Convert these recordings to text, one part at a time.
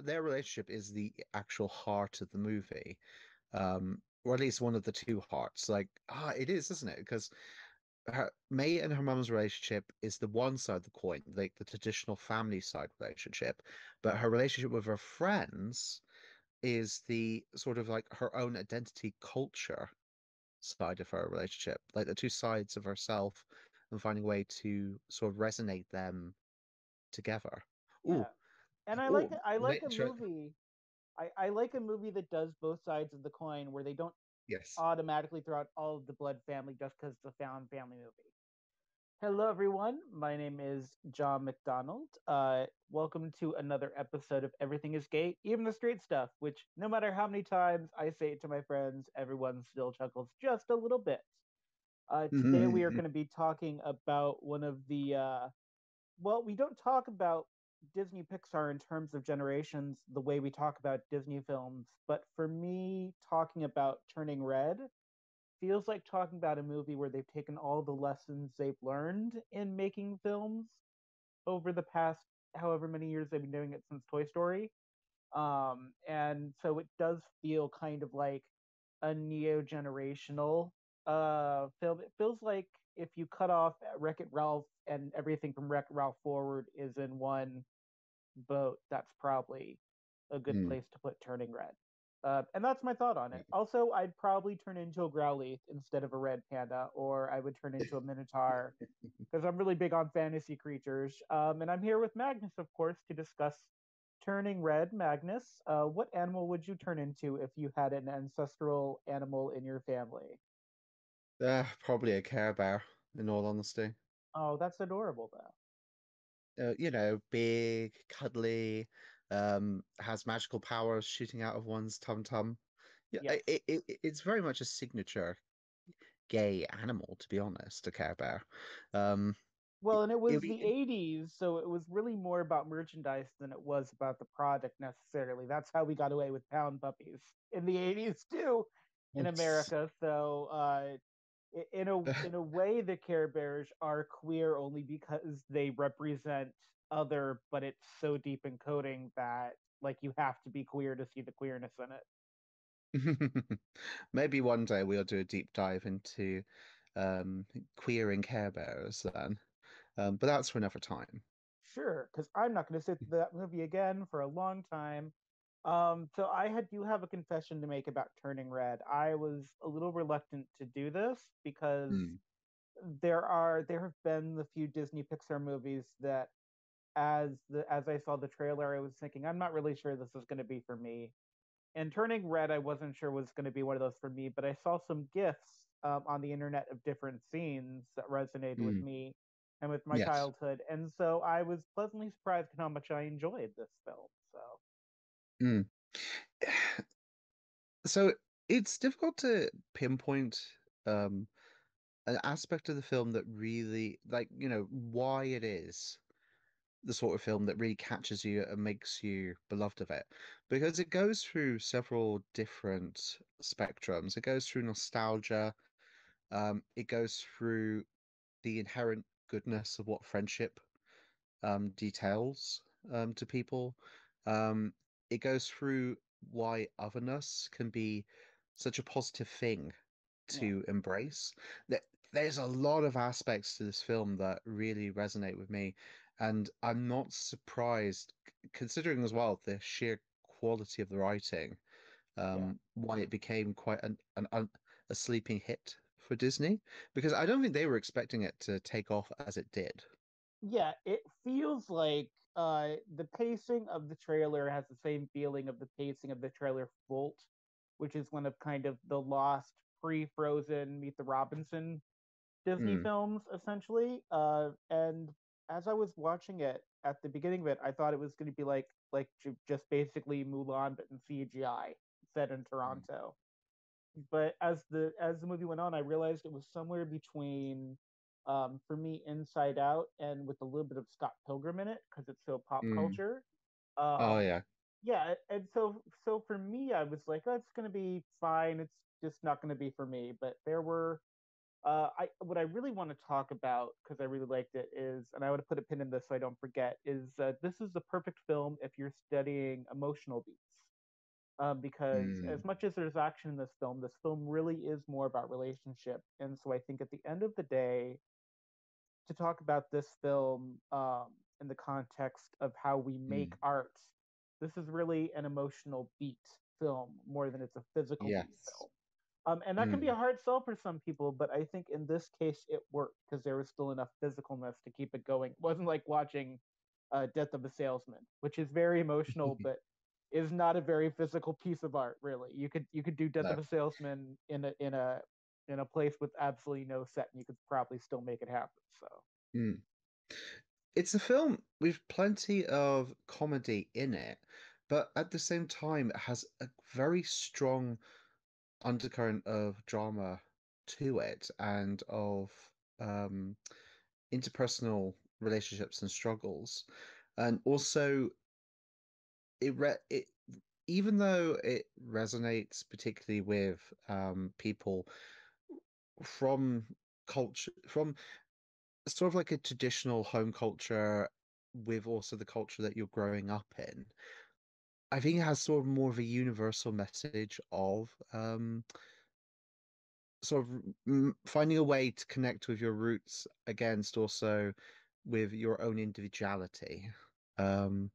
their relationship is the actual heart of the movie, or at least one of the two hearts. Like, it is, isn't it? Because May and her mum's relationship is the one side of the coin, like the traditional family side relationship, but her relationship with her friends is the sort of like her own identity culture side of her relationship, like the two sides of herself and finding a way to sort of resonate them together. Yeah. Ooh, And I like a movie. I like a movie that does both sides of the coin where they don't yes. automatically throw out all of the blood family just because it's a found family movie. Hello, everyone. My name is John McDonald. Welcome to another episode of Everything is Gay, even the straight stuff, which no matter how many times I say it to my friends, everyone still chuckles just a little bit. Today we are going to be talking about one of the well, we don't talk about Disney Pixar in terms of generations the way we talk about Disney films, but for me, talking about Turning Red feels like talking about a movie where they've taken all the lessons they've learned in making films over the past however many years they've been doing it since Toy Story. And so it does feel kind of like a neo generational film. It feels like if you cut off Wreck It Ralph and everything from Wreck It Ralph forward is in one boat, that's probably a good place to put Turning Red. And that's my thought on it. Also, I'd probably turn into a Growlithe instead of a red panda, or I would turn into a Minotaur because I'm really big on fantasy creatures. And I'm here with Magnus, of course, to discuss Turning Red. Magnus, what animal would you turn into if you had an ancestral animal in your family? Probably a Care Bear, in all honesty. Oh, that's adorable, though. Big, cuddly, has magical powers shooting out of one's tum-tum. Yeah, Yes. it's very much a signature gay animal, to be honest, a Care Bear. Um, Well, and it it, was the it, 80s, so it was really more about merchandise than it was about the product necessarily. That's how we got away with pound puppies in the 80s too in it's America. So, in a way the Care Bears are queer only because they represent other, but it's so deep in coding that like you have to be queer to see the queerness in it. maybe one day we'll do a deep dive into um, queering Care Bears then. But that's for another time. Sure, because I'm not going to sit through that movie again for a long time. So do have a confession to make about Turning Red. I was a little reluctant to do this because Mm, there have been the few Disney Pixar movies that as I saw the trailer, I was thinking I'm not really sure this is going to be for me. And Turning Red, I wasn't sure was going to be one of those for me, but I saw some gifs on the internet of different scenes that resonated with mm, me and with my yes. childhood, and so I was pleasantly surprised at how much I enjoyed this film. So Mm. So it's difficult to pinpoint um, an aspect of the film that really, like, why it is the sort of film that really catches you and makes you beloved of it. Because it goes through several different spectrums. It goes through nostalgia, it goes through the inherent goodness of what friendship details to people. Um, it goes through why otherness can be such a positive thing yeah, to embrace. That there's a lot of aspects to this film that really resonate with me, and I'm not surprised, considering as well the sheer quality of the writing, yeah. why it became quite a sleeping hit for Disney, because I don't think they were expecting it to take off as it did. Yeah, it feels like the pacing of the trailer has the same feeling of the pacing of the trailer Volt, which is one of kind of the lost pre-Frozen Meet the Robinson Disney Mm, films, essentially. And as I was watching it at the beginning of it, I thought it was going to be just basically Mulan but in CGI set in Toronto. But as the movie went on, I realized it was somewhere between, for me, Inside Out and with a little bit of Scott Pilgrim in it because it's so pop mm. culture. Oh Um, yeah. yeah, and so for me, I was like, oh, it's gonna be fine. It's just not gonna be for me. But there were I what I really want to talk about because I really liked it is, and I want to put a pin in this so I don't forget, is this is the perfect film if you're studying emotional beats. Because Mm, as much as there's action in this film really is more about relationship. And so I think at the end of the day, to talk about this film in the context of how we make mm, art, this is really an emotional beat film more than it's a physical beat yes. film. And that can be Mm, a hard sell for some people, but I think in this case it worked because there was still enough physicalness to keep it going. It wasn't like watching Death of a Salesman, which is very emotional, but is not a very physical piece of art. Really, you could do Death no. of a Salesman in a place with absolutely no set, and you could probably still make it happen. So Mm. It's a film with plenty of comedy in it, but at the same time, it has a very strong undercurrent of drama to it and of um, interpersonal relationships and struggles. And also, it even though it resonates particularly with people from from sort of like a traditional home culture with also the culture that you're growing up in. I think it has sort of more of a universal message of sort of finding a way to connect with your roots against also with your own individuality. Um,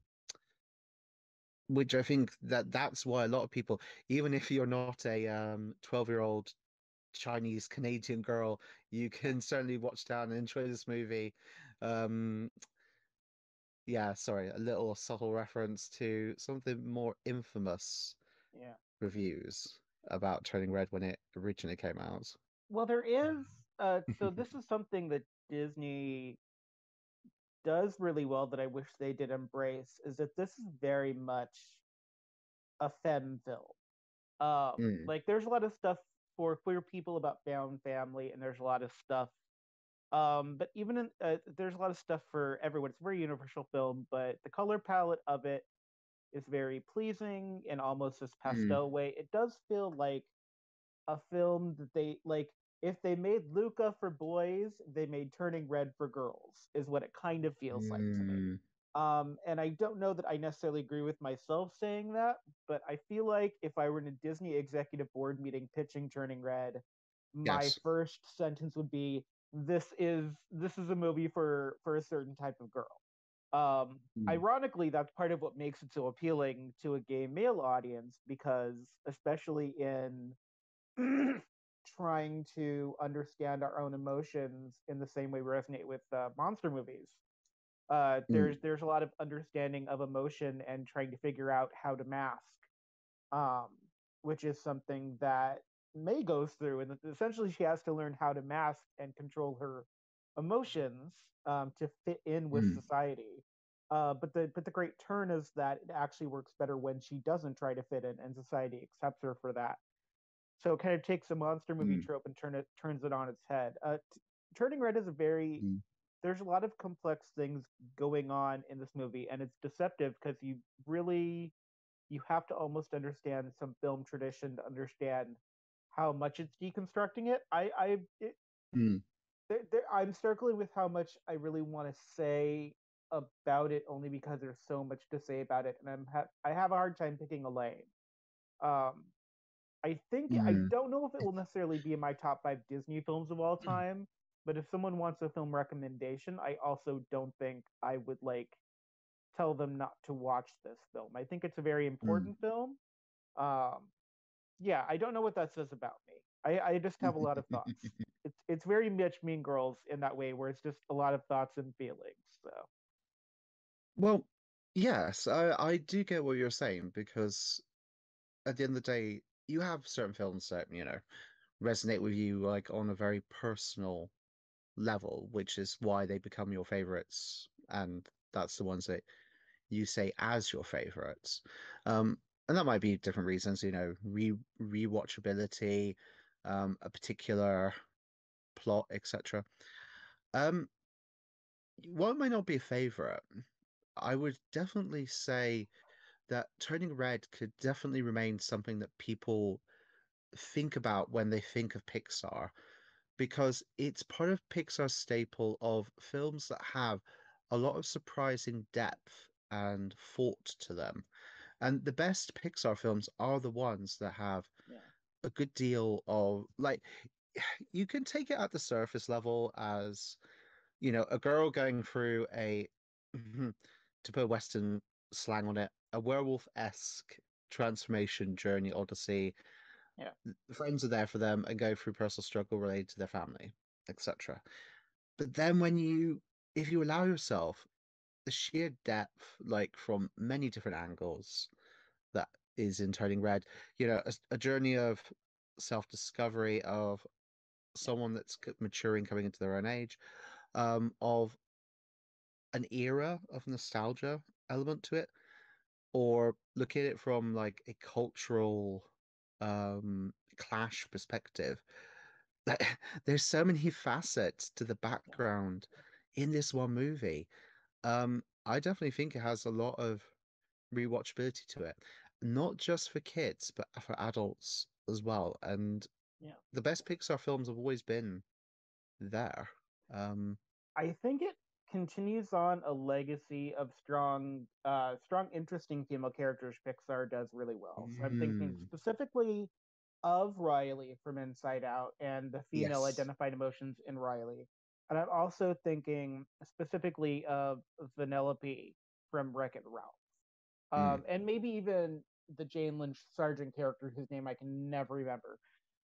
which I think that's why a lot of people, even if you're not a 12-year-old Chinese Canadian girl, you can certainly watch down and enjoy this movie. Um, yeah, sorry, a little subtle reference to some of the more infamous yeah. reviews about Turning Red when it originally came out. Well, there is. So this is something that Disney does really well that I wish they did embrace is that this is very much a femme film. Mm, Like there's a lot of stuff for queer people about found family, and there's a lot of stuff. But even in there's a lot of stuff for everyone. It's a very universal film, but the color palette of it is very pleasing in almost this mm, pastel way. It does feel like a film that they like if they made Luca for boys, they made Turning Red for girls, is what it kind of feels like to me. mm, And I don't know that I necessarily agree with myself saying that, but I feel like if I were in a Disney executive board meeting pitching Turning Red, my yes. first sentence would be, this is a movie for a certain type of girl. Mm, Ironically, that's part of what makes it so appealing to a gay male audience because, especially in trying to understand our own emotions in the same way we resonate with monster movies. mm, There's a lot of understanding of emotion and trying to figure out how to mask, um, which is something that May goes through, and essentially she has to learn how to mask and control her emotions to fit in with mm, society. But the great turn is that it actually works better when she doesn't try to fit in, and society accepts her for that. So it kind of takes a monster movie mm, trope and turns it on its head. Turning Red is a very mm, there's a lot of complex things going on in this movie, and it's deceptive because you have to almost understand some film tradition to understand how much it's deconstructing it. mm, I'm struggling with how much I really want to say about it, only because there's so much to say about it, and I have a hard time picking a lane. Um, I mm, don't know if it will necessarily be in my top 5 Disney films of all time, but if someone wants a film recommendation, I also don't think I would like tell them not to watch this film. I think it's a very mm. important film. Um, yeah, I don't know what that says about me. I just have a lot of thoughts. It's very much Mean Girls in that way, where it's just a lot of thoughts and feelings. So Well, yes, I do get what you're saying because at the end of the day, you have certain films that, resonate with you like on a very personal level, which is why they become your favorites, and that's the ones that you say as your favorites. Um, and that might be different reasons, rewatchability, a particular plot, etc. Um, while it might not be a favorite, I would definitely say that Turning Red could definitely remain something that people think about when they think of Pixar. because it's part of Pixar's staple of films that have a lot of surprising depth and thought to them. And the best Pixar films are the ones that have Yeah, a good deal of like you can take it at the surface level as, a girl going through a to put a Western slang on it, a werewolf-esque transformation journey odyssey. yeah, The friends are there for them and go through personal struggle related to their family, etc. But then if you allow yourself the sheer depth, like from many different angles, that is in Turning Red, a journey of self-discovery of yeah, someone that's maturing, coming into their own age, of an era of nostalgia element to it, or look at it from like a cultural clash perspective. Like, there's so many facets to the yeah. background in this one movie. I definitely think it has a lot of rewatchability to it, not just for kids, but for adults as well. And Yeah. the best Pixar films have always been there. Um, I think it continues on a legacy of strong, interesting female characters Pixar does really well. So I'm thinking mm, specifically of Riley from Inside Out and the female yes. identified emotions in Riley. And I'm also thinking specifically of Vanellope from Wreck It Ralph. Mm. And maybe even the Jane Lynch Sargent character whose name I can never remember.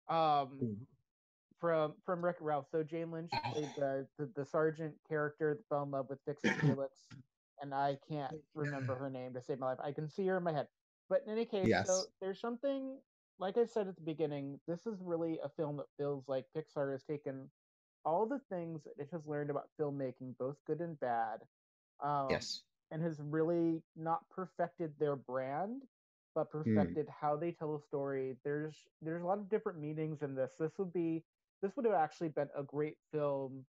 Um, Mm. from Wreck-It Ralph. So Jane Lynch played Oh, the sergeant character that fell in love with Fix It Felix, and I can't remember yeah. her name to save my life. I can see her in my head, but in any case, so Yes. there's something like I said at the beginning. This is really a film that feels like Pixar has taken all the things that it has learned about filmmaking, both good and bad, um, Yes. and has really not perfected their brand, but Mm. perfected how they tell a story. There's a lot of different meanings in this. This would have actually been a great film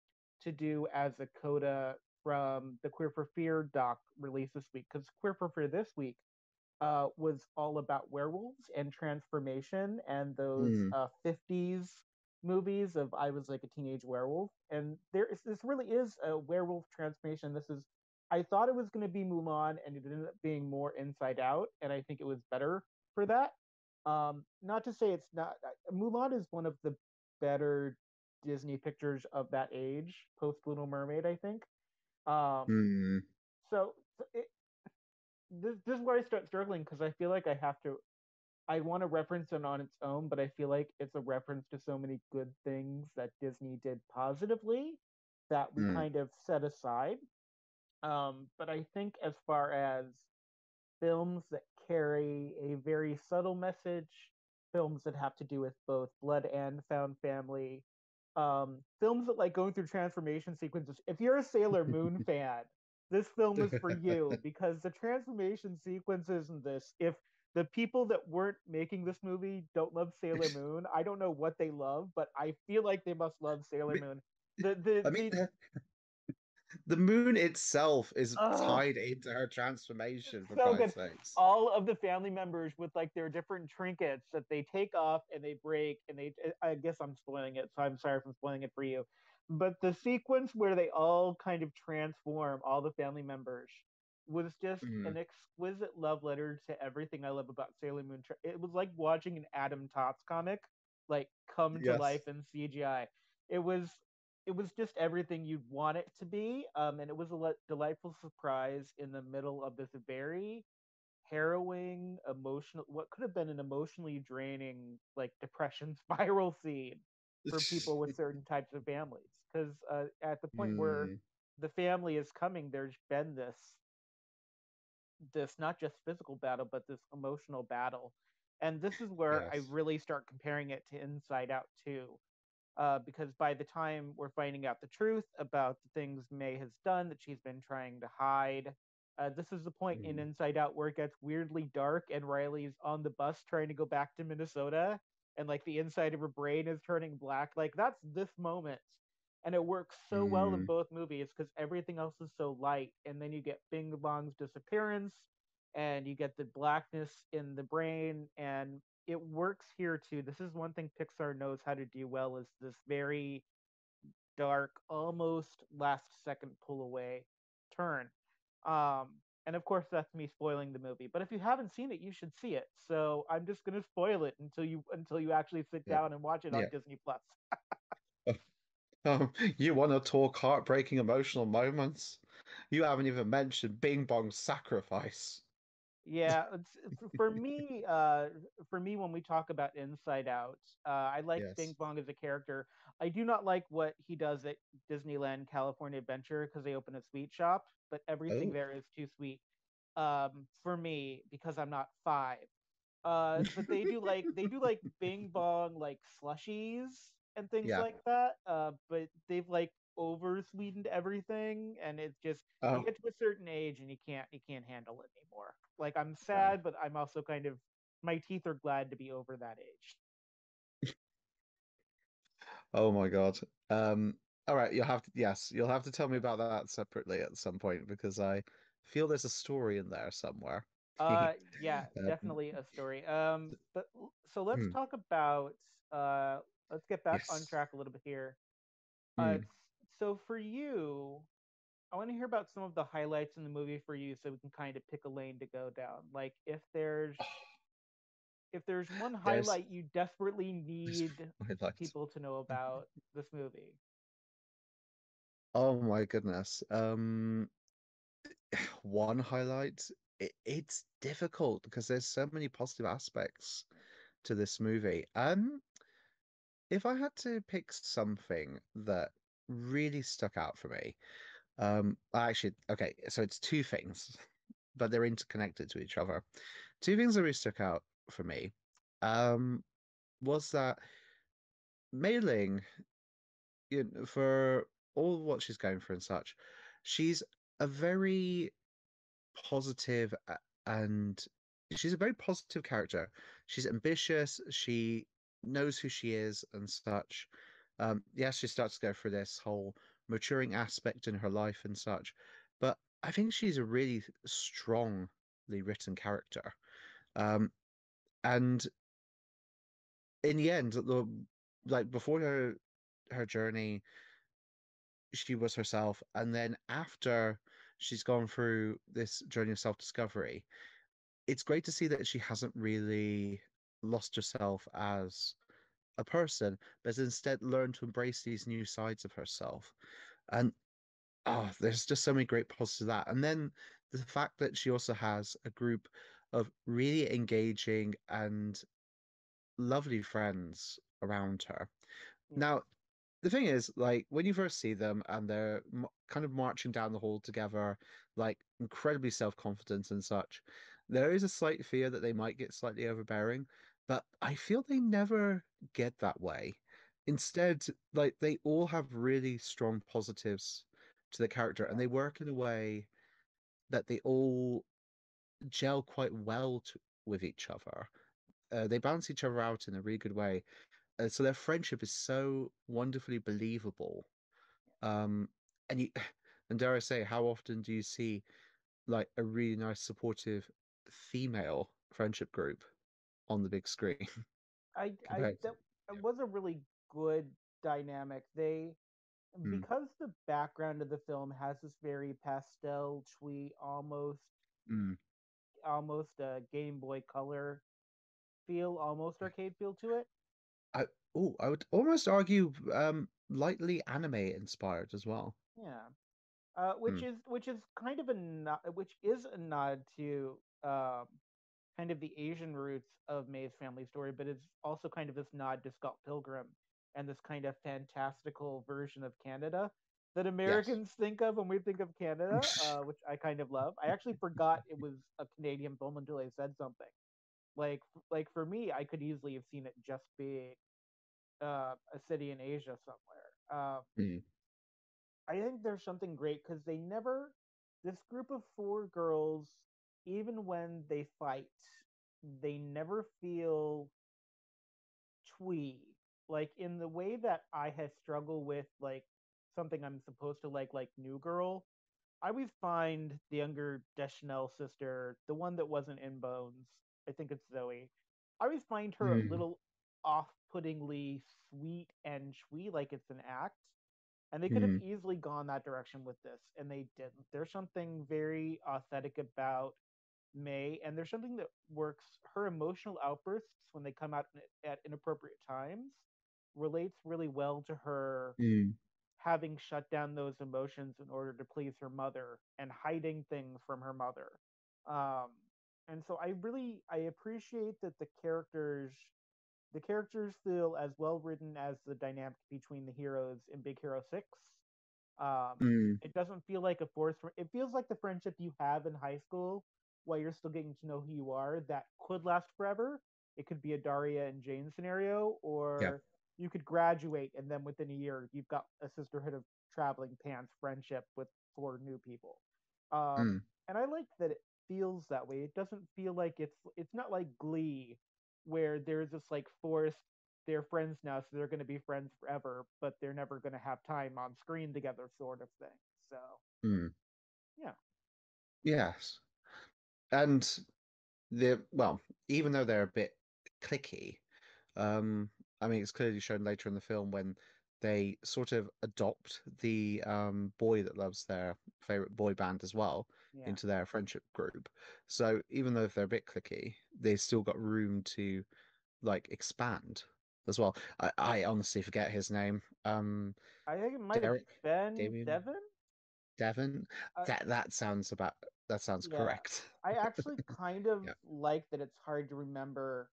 to do as a coda from the Queer for Fear doc released this week, because Queer for Fear this week was all about werewolves and transformation and those Mm. 50s movies of I was like a teenage werewolf. And this really is a werewolf transformation. I thought it was going to be Mulan, and it ended up being more Inside Out, and I think it was better for that. Not to say it's not. Mulan is one of the better Disney pictures of that age, post Little Mermaid, I think. Um, Mm. so this is where I start struggling because I feel like I want to reference it on its own, but I feel like it's a reference to so many good things that Disney did positively that we Mm. kind of set aside. But I think as far as films that carry a very subtle message, films that have to do with both blood and found family, films that like going through transformation sequences. If you're a Sailor Moon fan, this film is for you because the transformation sequences in this, if the people that weren't making this movie don't love Sailor Moon, I don't know what they love, but I feel like they must love Sailor Moon. I mean, the moon itself is Uh, tied into her transformation, for so good. Christ's sakes. All of the family members with like their different trinkets that they take off and they break, and I guess I'm spoiling it, so I'm sorry if I'm spoiling it for you. But the sequence where they all kind of transform, all the family members, was just Mm. an exquisite love letter to everything I love about Sailor Moon. It was like watching an Adam Tots comic like come to life Yes. in CGI. It was it was just everything you'd want it to be. And it was a delightful surprise in the middle of this very harrowing, emotional, what could have been an emotionally draining, like depression spiral scene for people with certain types of families. Because at the point where Mm. the family is coming, there's been this not just physical battle, but this emotional battle. And this is where I Yes. really start comparing it to Inside Out too, because by the time we're finding out the truth about the things May has done that she's been trying to hide, this is the point in Mm. Inside Out where it gets weirdly dark and Riley's on the bus trying to go back to Minnesota, and like the inside of her brain is turning black. Like that's this moment. And it works so well in Mm. both movies because everything else is so light. And then you get Bing Bong's disappearance, and you get the blackness in the brain, and it works here too. This is one thing Pixar knows how to do well, is this very dark, almost last second pull away turn. Um, and of course, that's me spoiling the movie. But if you haven't seen it, you should see it. So I'm just gonna spoil it until you actually sit Yeah. down and watch it on Yeah. Disney Plus. You want to talk heartbreaking emotional moments? You haven't even mentioned Bing Bong's sacrifice. Yeah, for me, when we talk about Inside Out, I like Bing Yes. Bong as a character. I do not like what he does at Disneyland California Adventure because they open a sweet shop, but everything Oh. there is too sweet for me because I'm not five. But they do like Bing Bong like slushies and things Yeah. like that. But they've like over sweetened everything, and it's just you Oh. get to a certain age and you can't handle it anymore. Like I'm Yeah. sad, but I'm also kind of my teeth are glad to be over that age. Oh my God. Um, all right, you'll have to tell me about that separately at some point because I feel there's a story in there somewhere. Yeah, Um, definitely a story. So let's mm, talk about uh, let's get back on yes. track a little bit here. Uh, Mm. so for you, I want to hear about some of the highlights in the movie for you so we can kind of pick a lane to go down. Like if there's one There's highlight you desperately there's need highlights. people to know about this movie. Oh my goodness. One highlight. It's difficult because there's so many positive aspects to this movie. If I had to pick something that really stuck out for me, actually, okay, so it's two things, but they're interconnected to each other. Two things that really stuck out for me, um, was that Mei Ling, for all what she's going through and such, she's a very positive and she's a very positive character. She's ambitious. She knows who she is and such. Yes, she starts to go through this whole maturing aspect in her life and such, but I think she's a really strongly written character. Um, and in the end, like before her journey, she was herself, and then after she's gone through this journey of self-discovery, it's great to see that she hasn't really lost herself as a person, but has instead learned to embrace these new sides of herself. And there's just so many great positives to that. And then the fact that she also has a group of really engaging and lovely friends around her. Yeah. Now, the thing is, like, when you first see them and they're kind of marching down the hall together, like, incredibly self-confident and such, there is a slight fear that they might get slightly overbearing, but I feel they never get that way. Instead, like, they all have really strong positives to the character, and Yeah. they work in a way that they all gel quite well with each other. They balance each other out in a really good way. So their friendship is so wonderfully believable. Um, and you, and dare I say, how often do you see like a really nice, supportive female friendship group on the big screen I compared to? that was a really good dynamic. They Mm, because the background of the film has this very pastel, twee, mm. almost a Game Boy Color feel, almost arcade feel to it. I I would almost argue lightly anime inspired as well. Yeah. Mm, Which is kind of which is a nod to kind of the Asian roots of May's family story, but it's also kind of this nod to Scott Pilgrim and this kind of fantastical version of Canada that yes. Americans think of when we think of Canada, which I kind of love. I actually forgot it was a Canadian film until I said something. Like for me, I could easily have seen it just being a city in Asia somewhere. Mm, I think there's something great because this group of four girls, even when they fight, they never feel twee. Like in the way that I have struggled with like something I'm supposed to like New Girl. I always find the younger Deschanel sister, the one that wasn't in Bones, I think it's Zoe. I always find her a Mm, little off-puttingly sweet and twee, like it's an act. And they could have mm, easily gone that direction with this, and they didn't. There's something very authentic about May, and there's something that works. Her emotional outbursts when they come out at inappropriate times relates really well to her mm, having shut down those emotions in order to please her mother and hiding things from her mother. Um, and so I appreciate that the characters feel as well written as the dynamic between the heroes in Big Hero 6. Um, mm, it doesn't feel like a force. It feels like the friendship you have in high school while you're still getting to know who you are that could last forever. It could be a Daria and Jane scenario, yeah. or you could graduate and then within a year you've got a sisterhood of traveling pants friendship with four new people. Mm, And I like that it feels that way. It doesn't feel like it's not like Glee where there's this like forced they're friends now, so they're going to be friends forever, but they're never going to have time on screen together, sort of thing. So, mm. yeah, Yes. And well, even though they're a bit clicky, um, I mean, it's clearly shown later in the film when they sort of adopt the boy that loves their favorite boy band as well yeah. into their friendship group. So even though if they're a bit clicky, they still got room to like expand as well. I honestly forget his name. I think it might have Derek, been Damien, Devin. Devon. Uh, That sounds yeah, correct. I actually kind of Yeah. like that it's hard to remember.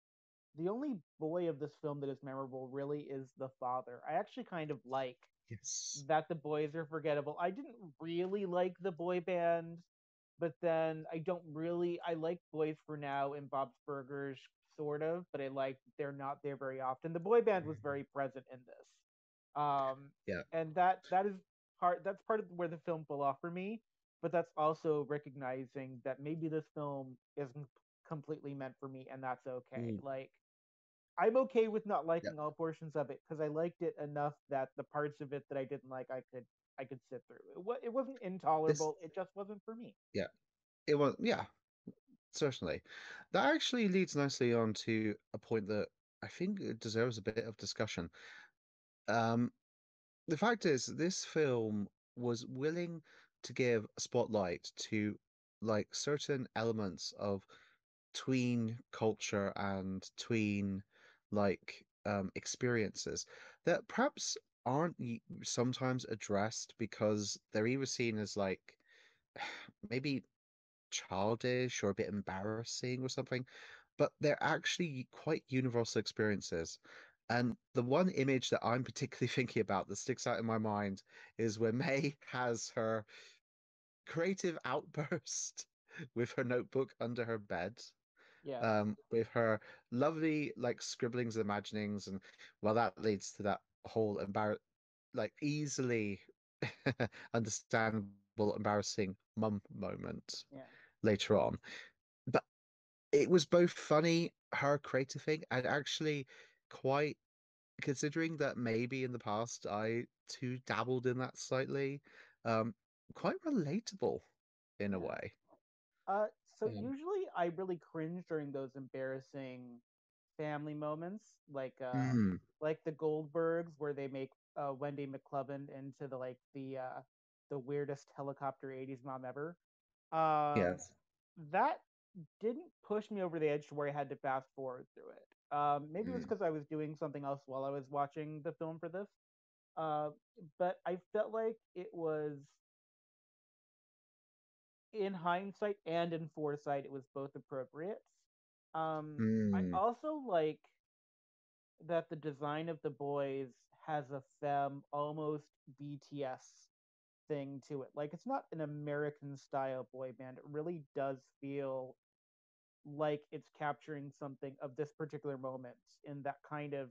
The only boy of this film that is memorable really is the father. I actually kind of like Yes. that the boys are forgettable. I didn't really like the boy band, but then I don't really. I like Boys for Now and Bob's Burgers, sort of, but I like they're not there very often. The boy band was very present in this, Yeah. and that is part. That's part of where the film fell off for me. But that's also recognizing that maybe this film isn't completely meant for me, and that's okay. Mm. Like I'm okay with not Yeah. liking all portions of it because I liked it enough that the parts of it that I didn't like, I could sit through. It wasn't This, intolerable. It just wasn't for me. yeah, it was, yeah, certainly. That actually leads nicely on to a point that I think it deserves a bit of discussion. Um, the fact is, this film was willing to give a spotlight to like certain elements of tween culture and tween experiences that perhaps aren't sometimes addressed because they're either seen as like maybe childish or a bit embarrassing or something, but they're actually quite universal experiences. And the one image that I'm particularly thinking about that sticks out in my mind is when May has her creative outburst with her notebook under her bed, Yes. with her lovely like scribblings and imaginings, and well, that leads to that whole easily understandable embarrassing mum moment Yeah. later on. But it was both funny, her creative thing, and actually quite considering that maybe in the past I too dabbled in that slightly, um, quite relatable in a Yeah. way. Uh, so Um, usually I really cringe during those embarrassing family moments, mm, like the Goldbergs, where they make Wendy McClellan into the weirdest helicopter '80s mom ever. Um, yes. that didn't push me over the edge to where I had to fast forward through it. Maybe it was Mm, because I was doing something else while I was watching the film for this. Uh, but I felt like it was in hindsight and in foresight, it was both appropriate. I mm, also like that the design of the boys has a femme almost BTS thing to it. Like it's not an American style boy band. It really does feel like it's capturing something of this particular moment in that kind of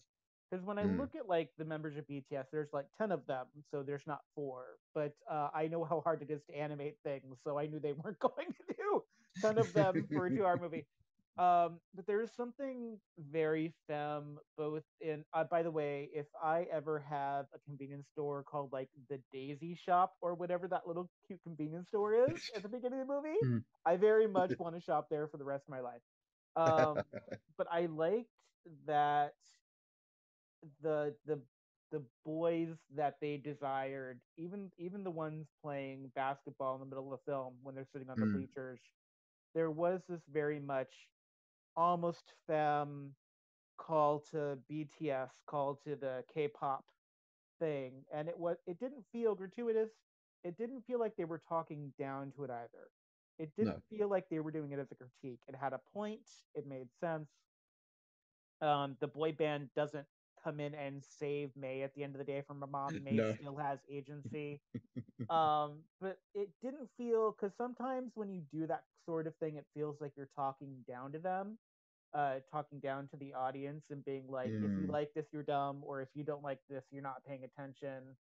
because when I mm. look at like the members of BTS, there's like 10 of them, so there's not four. But I know how hard it is to animate things, so I knew they weren't going to do 10 of them for a 2 hour movie. But there is something very femme both in. By the way, if I ever have a convenience store called like the Daisy Shop or whatever that little cute convenience store is at the beginning of the movie, Mm. I very much want to shop there for the rest of my life. But I liked that the the boys that they desired, even the ones playing basketball in the middle of the film when they're sitting on the Mm. bleachers, there was this very much almost femme call to BTS, call to the K-pop thing, and it didn't feel gratuitous. It didn't feel like they were talking down to it either. It didn't No. feel like they were doing it as a critique. It had a point. It made sense. The boy band doesn't come in and save May at the end of the day from her mom. May No. still has agency. But it didn't feel, because sometimes when you do that sort of thing, it feels like you're talking down to them, talking down to the audience and being like, if you Mm. like this, you're dumb, or if you don't like this, you're not paying attention.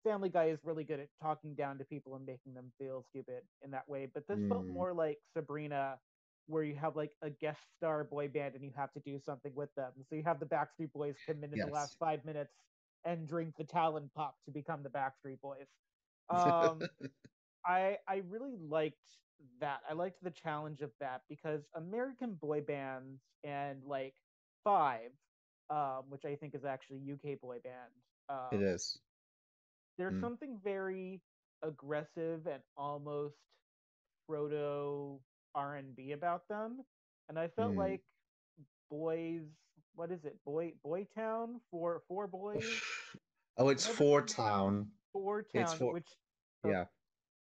Family Guy is really good at talking down to people and making them feel stupid in that way. But this felt Mm. more like Sabrina, where you have like a guest star boy band and you have to do something with them. So you have the Backstreet Boys come in the last Yes. 5 minutes and drink the Talon Pop to become the Backstreet Boys. Um, I really liked that. I liked the challenge of that because American boy bands and like Five, which I think is actually UK boy band, It um, is. there's Mm. something very aggressive and almost proto R&B about them, and I felt Mm. like boys. What is it? Boy Town for four boys. Oh, it's Whatever for the name. town. Four It's Town, for which uh, yeah.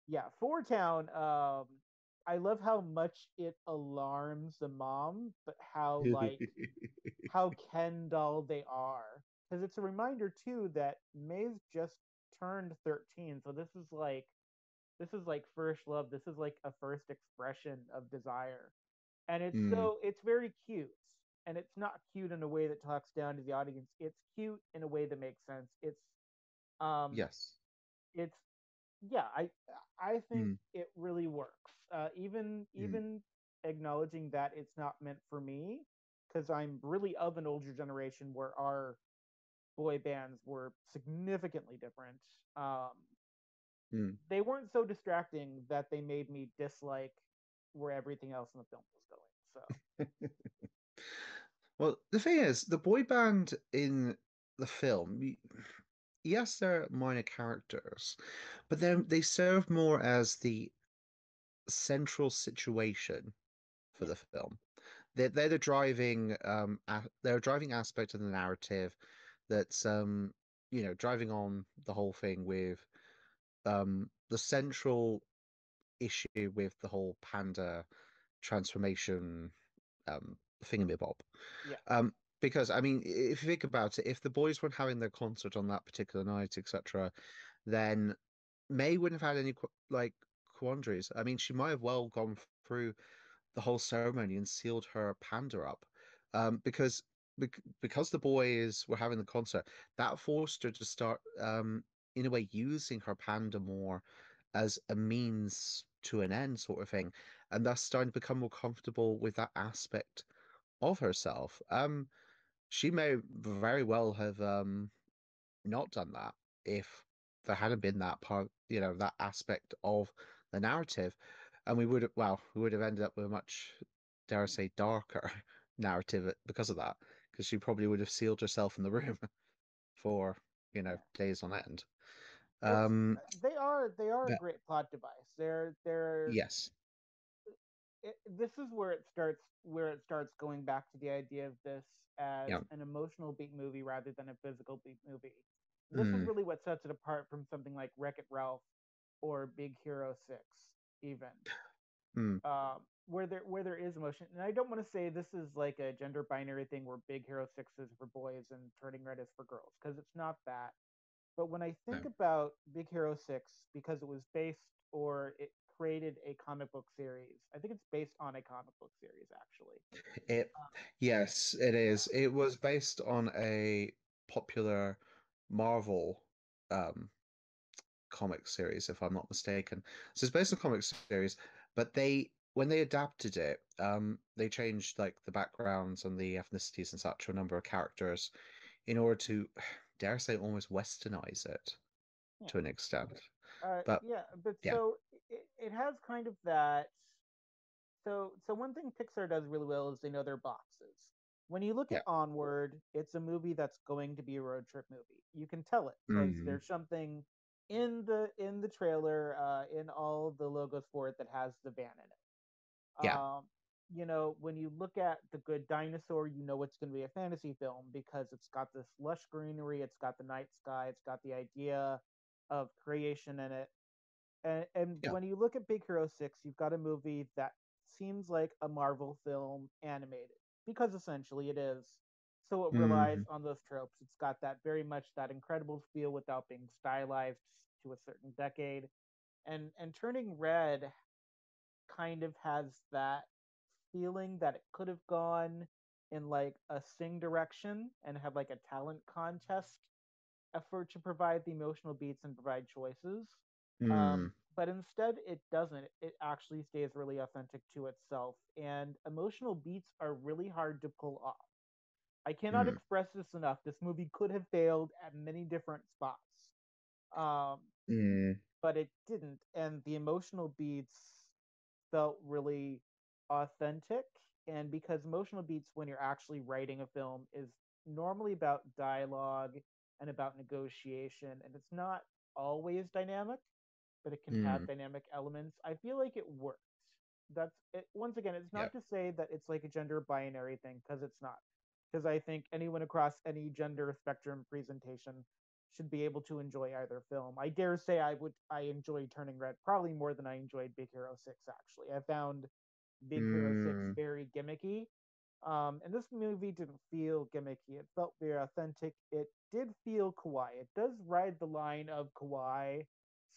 yeah, Four Town. I love how much it alarms the mom, but how Ken doll they are, because it's a reminder too that May's just turned 13, so this is like first love. This is like a first expression of desire, and Mm. it's very cute, and it's not cute in a way that talks down to the audience. It's cute in a way that makes sense. Um Yes. it's yeah, I think Mm. it really works. Even Mm. even acknowledging that it's not meant for me, because I'm really of an older generation where our boy bands were significantly different. Um, Mm. they weren't so distracting that they made me dislike where everything else in the film was going. So Well, the thing is, the boy band in the film, yes, they're minor characters, but then they serve more as the central situation for yeah, the film. They're the driving they're a driving aspect of the narrative that's driving on the whole thing with the central issue with the whole panda transformation thingamabob. yeah, Um, because I mean, if you think about it, if the boys weren't having their concert on that particular night, etc., then May wouldn't have had any quandaries. I mean, she might have well gone through the whole ceremony and sealed her panda up, because because the boys were having the concert, that forced her to start, in a way, using her panda more as a means to an end, sort of thing, and thus starting to become more comfortable with that aspect of herself. She may very well have not done that if there hadn't been that part, that aspect of the narrative, and we would have ended up with a much, dare I say, darker narrative because of that, because she probably would have sealed herself in the room for, yeah. days on end. It's Um, they are a but great plot device. They're yes, this is where it starts going back to the idea of this as yeah, an emotional beat movie rather than a physical beat movie. This is mm, really what sets it apart from something like Wreck It Ralph or Big Hero 6, even, mm, where there is emotion. And I don't want to say this is like a gender binary thing where Big Hero 6 is for boys and Turning Red is for girls, because it's not that. But when I no, think about Big Hero 6, because it was based or it created a comic book series, I think it's based on a comic book series, actually. it, Um, yes, it yeah, is. It was based on a popular Marvel um comic series, if I'm not mistaken. So it's based on comic series, but they when they adapted it, they changed like the backgrounds and the ethnicities and such to a number of characters in order to, dare I say, almost westernize it Yeah. to an extent. But Yeah, but yeah, it has kind of that. So one thing Pixar does really well is they know their boxes. When you look at yeah, Onward, it's a movie that's going to be a road trip movie. You can tell it because mm, there's something in the trailer, in all the logos for it that has the van in it. yeah, When you look at The Good Dinosaur, you know it's going to be a fantasy film because it's got this lush greenery, it's got the night sky, it's got the idea of creation in it. And yeah, when you look at Big Hero 6, you've got a movie that seems like a Marvel film animated because essentially it is. So it relies mm, on those tropes. It's got that very much that incredible feel without being stylized to a certain decade. And Turning Red kind of has that feeling that it could have gone in like a sing direction and have like a talent contest effort to provide the emotional beats and provide choices. mm, But instead, it doesn't. It actually stays really authentic to itself. And emotional beats are really hard to pull off. I cannot mm, express this enough. This movie could have failed at many different spots. Um, mm, but it didn't. And the emotional beats felt really authentic. And because emotional beats, when you're actually writing a film, is normally about dialogue and about negotiation, and it's not always dynamic, but it can have mm, dynamic elements. I feel like it works. That's it. Once again, it's yeah, not to say that it's like a gender binary thing because it's not. Because I think anyone across any gender spectrum presentation should be able to enjoy either film. I dare say I enjoyed Turning Red probably more than I enjoyed Big Hero 6 actually. I found Big Hero 6 mm, very gimmicky. And this movie didn't feel gimmicky. It felt very authentic. It did feel kawaii. It does ride the line of kawaii.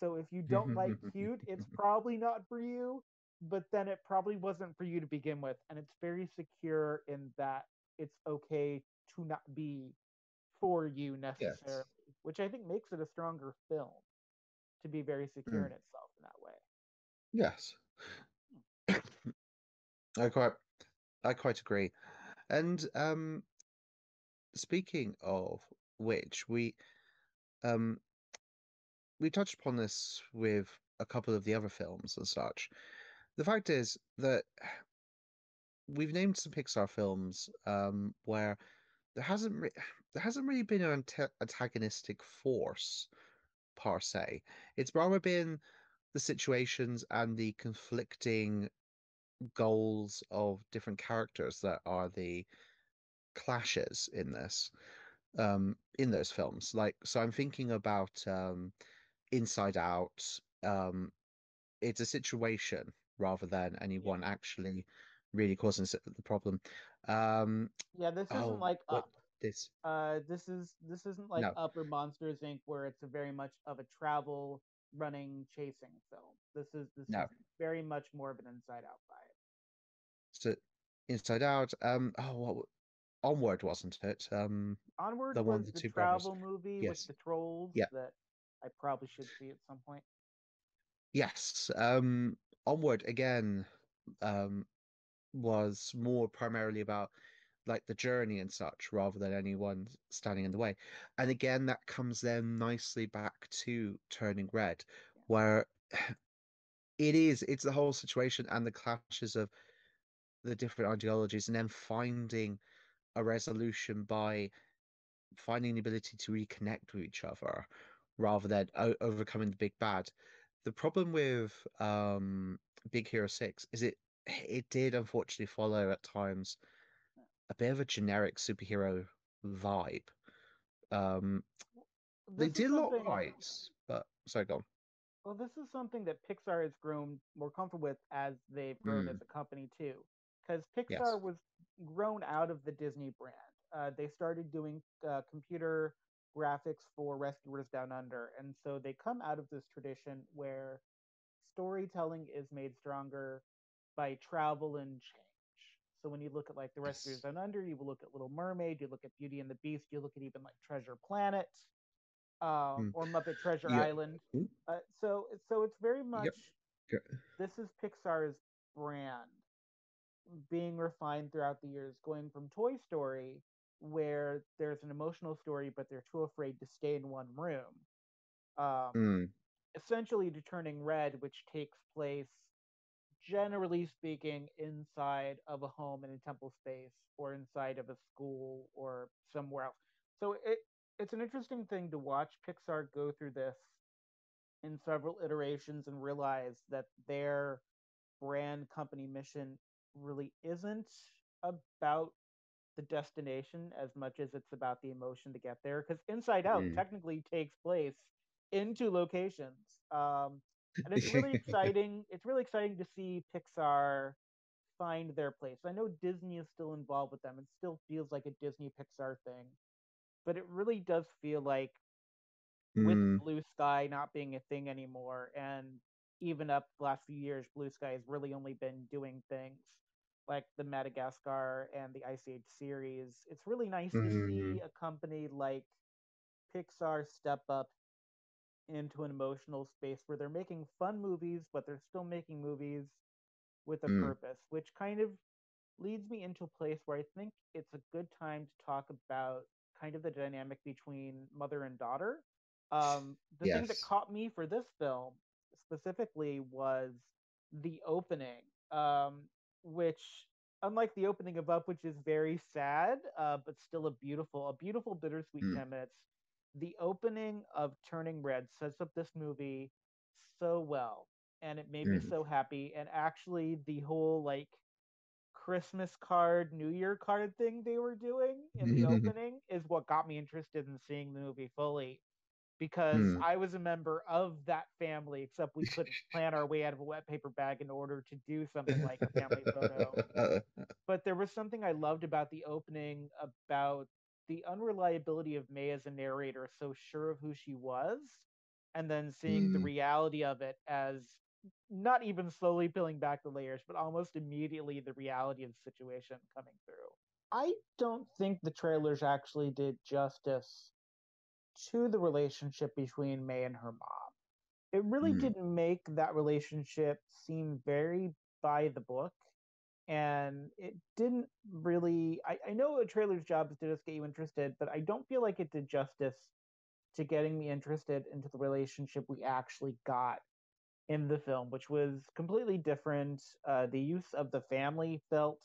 So if you don't like cute, it's probably not for you. But then it probably wasn't for you to begin with. And it's very secure in that it's okay to not be for you necessarily, yes, which I think makes it a stronger film to be very secure mm, in itself in that way. yes. I quite, I quite agree. And speaking of which, um, we touched upon this with a couple of the other films and such. The fact is that we've named some Pixar films where there hasn't re there hasn't really been an antagonistic force per se. It's rather been the situations and the conflicting goals of different characters that are the clashes in those films. Like, so I'm thinking about Inside Out. It's a situation rather than Yeah. anyone actually really causing the problem. Um, Yeah, this isn't oh, like what Up. this? This isn't like No, Up or Monsters Inc., where it's a very much of a travel, running, chasing film. This is no. very much more of an Inside Out vibe. So Inside Out. Onward, wasn't it? Onward The one was with the the two brothers. travel movie with Yes. the trolls Yeah. that I probably should see at some point. Yes. Onward again. Um, was more primarily about like the journey and such rather than anyone standing in the way. And again, that comes then nicely back to Turning Red, Yeah, where it's the whole situation and the clashes of the different ideologies and then finding a resolution by finding the ability to reconnect with each other rather than overcoming the big bad. The problem with Big Hero 6 is it did unfortunately follow at times yeah. a bit of a generic superhero vibe. Um, they This is did a lot something right, but sorry, go on. Well, this is something that Pixar has grown more comfortable with as they've grown as Mm, a company too, because yes. Pixar was grown out of the Disney brand. They started doing computer graphics for Rescuers Down Under, and so they come out of this tradition where storytelling is made stronger by travel and change. So when you look at like the Rescuers Yes. Down Under, you will look at Little Mermaid, you look at Beauty and the Beast, you look at even like Treasure Planet, Mm. or Muppet Treasure Yeah. Island. Ooh, So it's very yep. much this is Pixar's. brand being refined throughout the years, going from Toy Story, where there's an emotional story, but they're too afraid to stay in one room, um, Mm, essentially to Turning Red, which takes place, generally speaking, inside of a home in a temple space or inside of a school or somewhere else. So it's an interesting thing to watch Pixar go through this in several iterations and realize that their brand company mission really isn't about the destination as much as it's about the emotion to get there. Because Inside Out mm. technically takes place in two locations, and it's really exciting. It's really exciting to see Pixar find their place. I know Disney is still involved with them. It still feels like a Disney Pixar thing, but it really does feel like with Mm, Blue Sky not being a thing anymore, and even up the last few years, Blue Sky has really only been doing things like the Madagascar and the Ice Age series. It's really nice to mm, see a company like Pixar step up into an emotional space where they're making fun movies, but they're still making movies with a mm, purpose, which kind of leads me into a place where I think it's a good time to talk about kind of the dynamic between mother and daughter. The thing that yes. caught me for this film specifically was the opening, which, unlike the opening of Up, which is very sad, but still a beautiful bittersweet Mm, 10 minutes. The opening of Turning Red sets up this movie so well, and it made me mm. so happy. And actually, the whole like Christmas card, New Year card thing they were doing in the opening is what got me interested in seeing the movie fully because Mm. I was a member of that family, except we couldn't plan our way out of a wet paper bag in order to do something like a family photo. But there was something I loved about the opening about the unreliability of May as a narrator, so sure of who she was, and then seeing the Mm, reality of it as not even slowly peeling back the layers, but almost immediately the reality of the situation coming through. I don't think the trailers actually did justice to the relationship between May and her mom. It really mm, didn't make that relationship seem very by the book. And it didn't really. I know a trailer's job is to just get you interested, but I don't feel like it did justice to getting me interested into the relationship we actually got in the film, which was completely different. The use of the family felt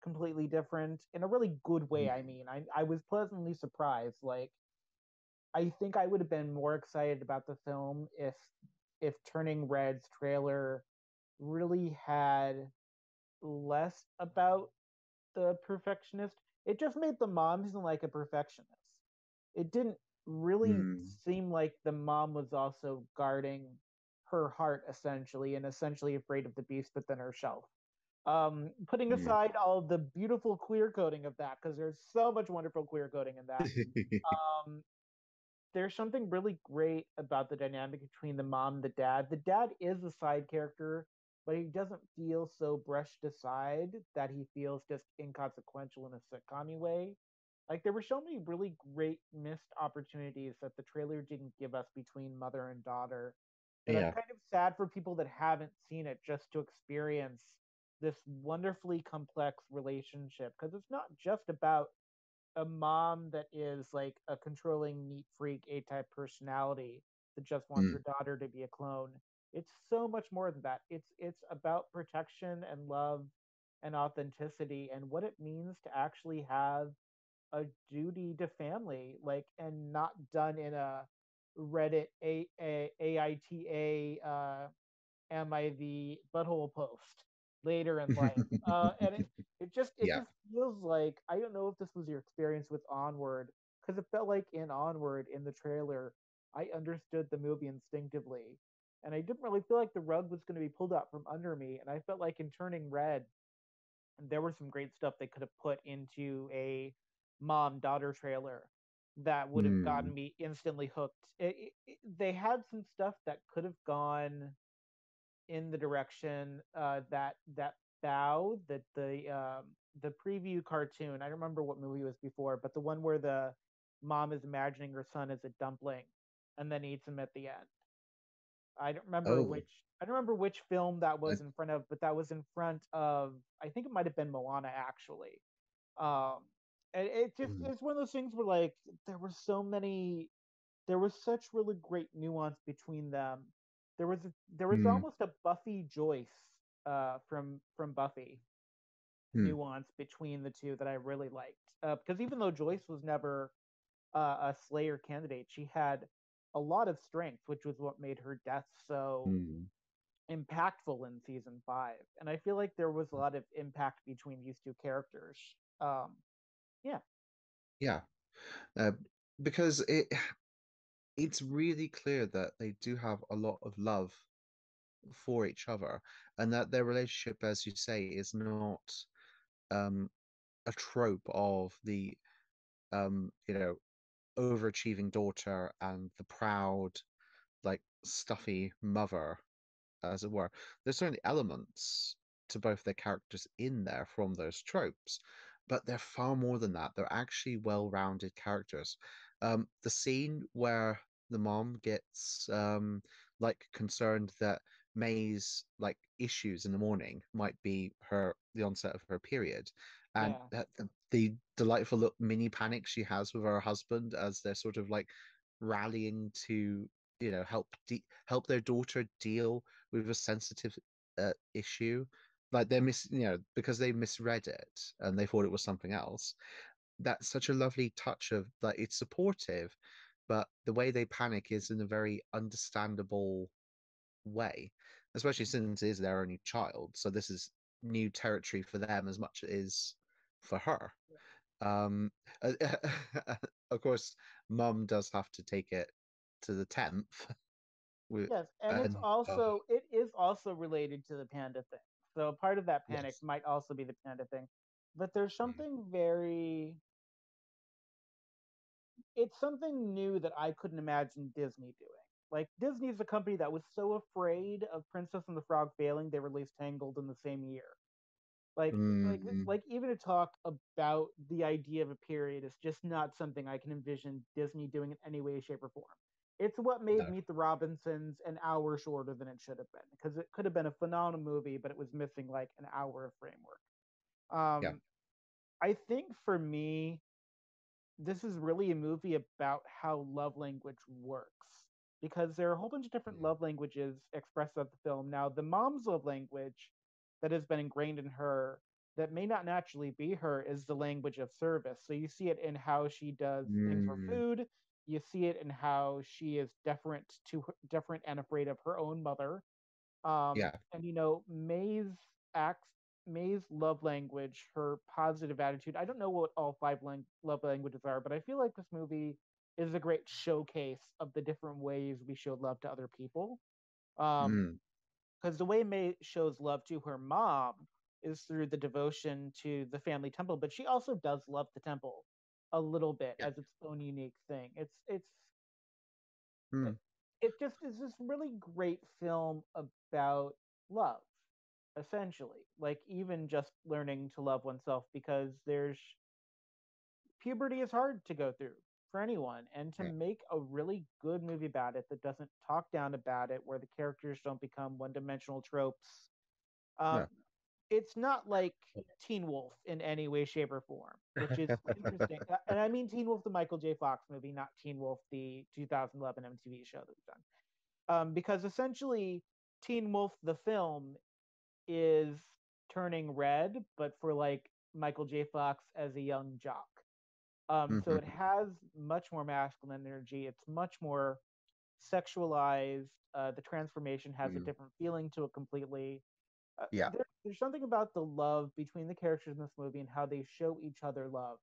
completely different in a really good way. I mm, mean, I was pleasantly surprised. Like, I think I would have been more excited about the film if Turning Red's trailer really had less about the perfectionist. It just made the mom seem like a perfectionist. It didn't really mm, seem like the mom was also guarding her heart essentially and essentially afraid of the beast within herself. Putting mm. aside all the beautiful queer coding of that, because there's so much wonderful queer coding in that. Um, there's something really great about the dynamic between the mom and the dad. The dad is a side character, but he doesn't feel so brushed aside that he feels just inconsequential in a sitcom way. Like there were so many really great missed opportunities that the trailer didn't give us between mother and daughter that I'm Yeah. kind of sad for people that haven't seen it just to experience this wonderfully complex relationship because it's not just about a mom that is like a controlling neat freak A-type personality that just wants her Mm, daughter to be a clone. It's so much more than that. It's about protection and love and authenticity and what it means to actually have a duty to family, like, and not done in a Reddit AITA am I the butthole post later in life. And it yeah. just feels like I don't know if this was your experience with Onward because it felt like in Onward in the trailer I understood the movie instinctively, and I didn't really feel like the rug was going to be pulled out from under me. And I felt like in Turning Red, there was some great stuff they could have put into a mom daughter trailer that would have gotten Mm, me instantly hooked. They had some stuff that could have gone in the direction that bow that the preview cartoon. I don't remember what movie it was before, but the one where the mom is imagining her son as a dumpling and then eats him at the end. I don't remember Oh, which I don't remember which film that I, was in front of, but that was in front of, I think it might have been Moana actually. Um, and it just mm, it's one of those things where like there were so many, there was such really great nuance between them. There was there was mm, almost a Buffy Joyce from Buffy mm, nuance between the two that I really liked. Because even though Joyce was never a Slayer candidate, she had a lot of strength, which was what made her death so mm. impactful in season 5. And I feel like there was a lot of impact between these two characters. Um, yeah, Yeah, uh, because it's really clear that they do have a lot of love for each other, and that their relationship, as you say, is not um, a trope of the you know, overachieving daughter and the proud, like stuffy mother, as it were. There's certainly elements to both their characters in there from those tropes, but they're far more than that. They're actually well-rounded characters. The scene where the mom gets like concerned that May's like issues in the morning might be the onset of her period, and yeah, the delightful little mini panic she has with her husband as they're sort of like rallying to help their daughter deal with a sensitive issue, like because they misread it and they thought it was something else. That's such a lovely touch of like it's supportive, but the way they panic is in a very understandable way, especially since it is their only child. So this is new territory for them as much as it is for her. Um, of course, Mum does have to take it to the 10th. yes, and And it is also related to the panda thing. So part of that panic yes. might also be the panda thing. But there's Mm. something very, it's something new that I couldn't imagine Disney doing. Like Disney's a company that was so afraid of Princess and the Frog failing, they released Tangled in the same year. Mm, Even to talk about the idea of a period is just not something I can envision Disney doing in any way, shape, or form. It's what made no. Meet the Robinsons an hour shorter than it should have been, because it could have been a phenomenal movie, but it was missing like an hour of framework. Yeah. I think for me, this is really a movie about how love language works, because there are a whole bunch of different Mm, love languages expressed throughout the film. Now, the mom's love language that has been ingrained in her that may not naturally be her is the language of service. So you see it in how she does things for mm, food. You see it in how she is deferent and afraid of her own mother. yeah. And acts, May's love language, her positive attitude. I don't know what all love languages are, but I feel like this movie is a great showcase of the different ways we show love to other people. Um, Mm, because the way May shows love to her mom is through the devotion to the family temple, but she also does love the temple a little bit yeah. as its own unique thing. Mm, It just is this really great film about love, essentially. Like even just learning to love oneself, because there's puberty is hard to go through for anyone, and to yeah. make a really good movie about it that doesn't talk down about it, where the characters don't become one-dimensional tropes. Um, No. it's not like Teen Wolf in any way, shape, or form, which is interesting. And I mean Teen Wolf, the Michael J. Fox movie, not Teen Wolf, the 2011 MTV show that we've done. Because essentially Teen Wolf the film is turning red, but for like Michael J. Fox as a young jock. So it Mhm. has much more masculine energy. It's much more sexualized. The transformation has a Mm, different feeling to it completely. yeah. There's something about the love between the characters in this movie and how they show each other love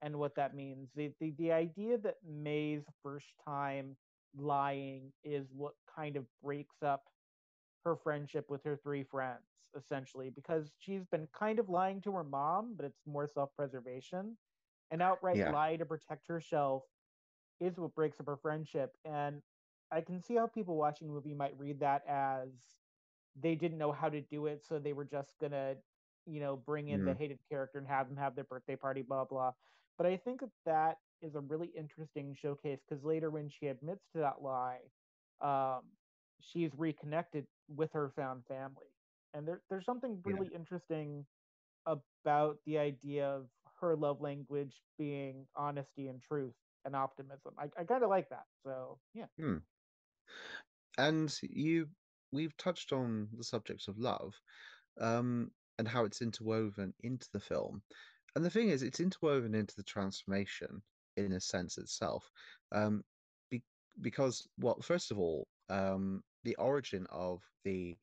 and what that means. The idea that May's first time lying is what kind of breaks up her friendship with her three friends, essentially, because she's been kind of lying to her mom, but it's more self preservation. An outright Yeah. lie to protect herself is what breaks up her friendship. And I can see how people watching the movie might read that as they didn't know how to do it, so they were just gonna, bring in the Mm, hated character and have them have their birthday party, blah blah. But I think that that is a really interesting showcase, because later when she admits to that lie, um, she's reconnected with her found family. And there's something Yeah. really interesting about the idea of her love language being honesty and truth and optimism. I kind of like that. So yeah. Hmm. And we've touched on the subject of love, and how it's interwoven into the film. And the thing is, it's interwoven into the transformation in a sense itself. Um, be because, well, first of all, the origin of the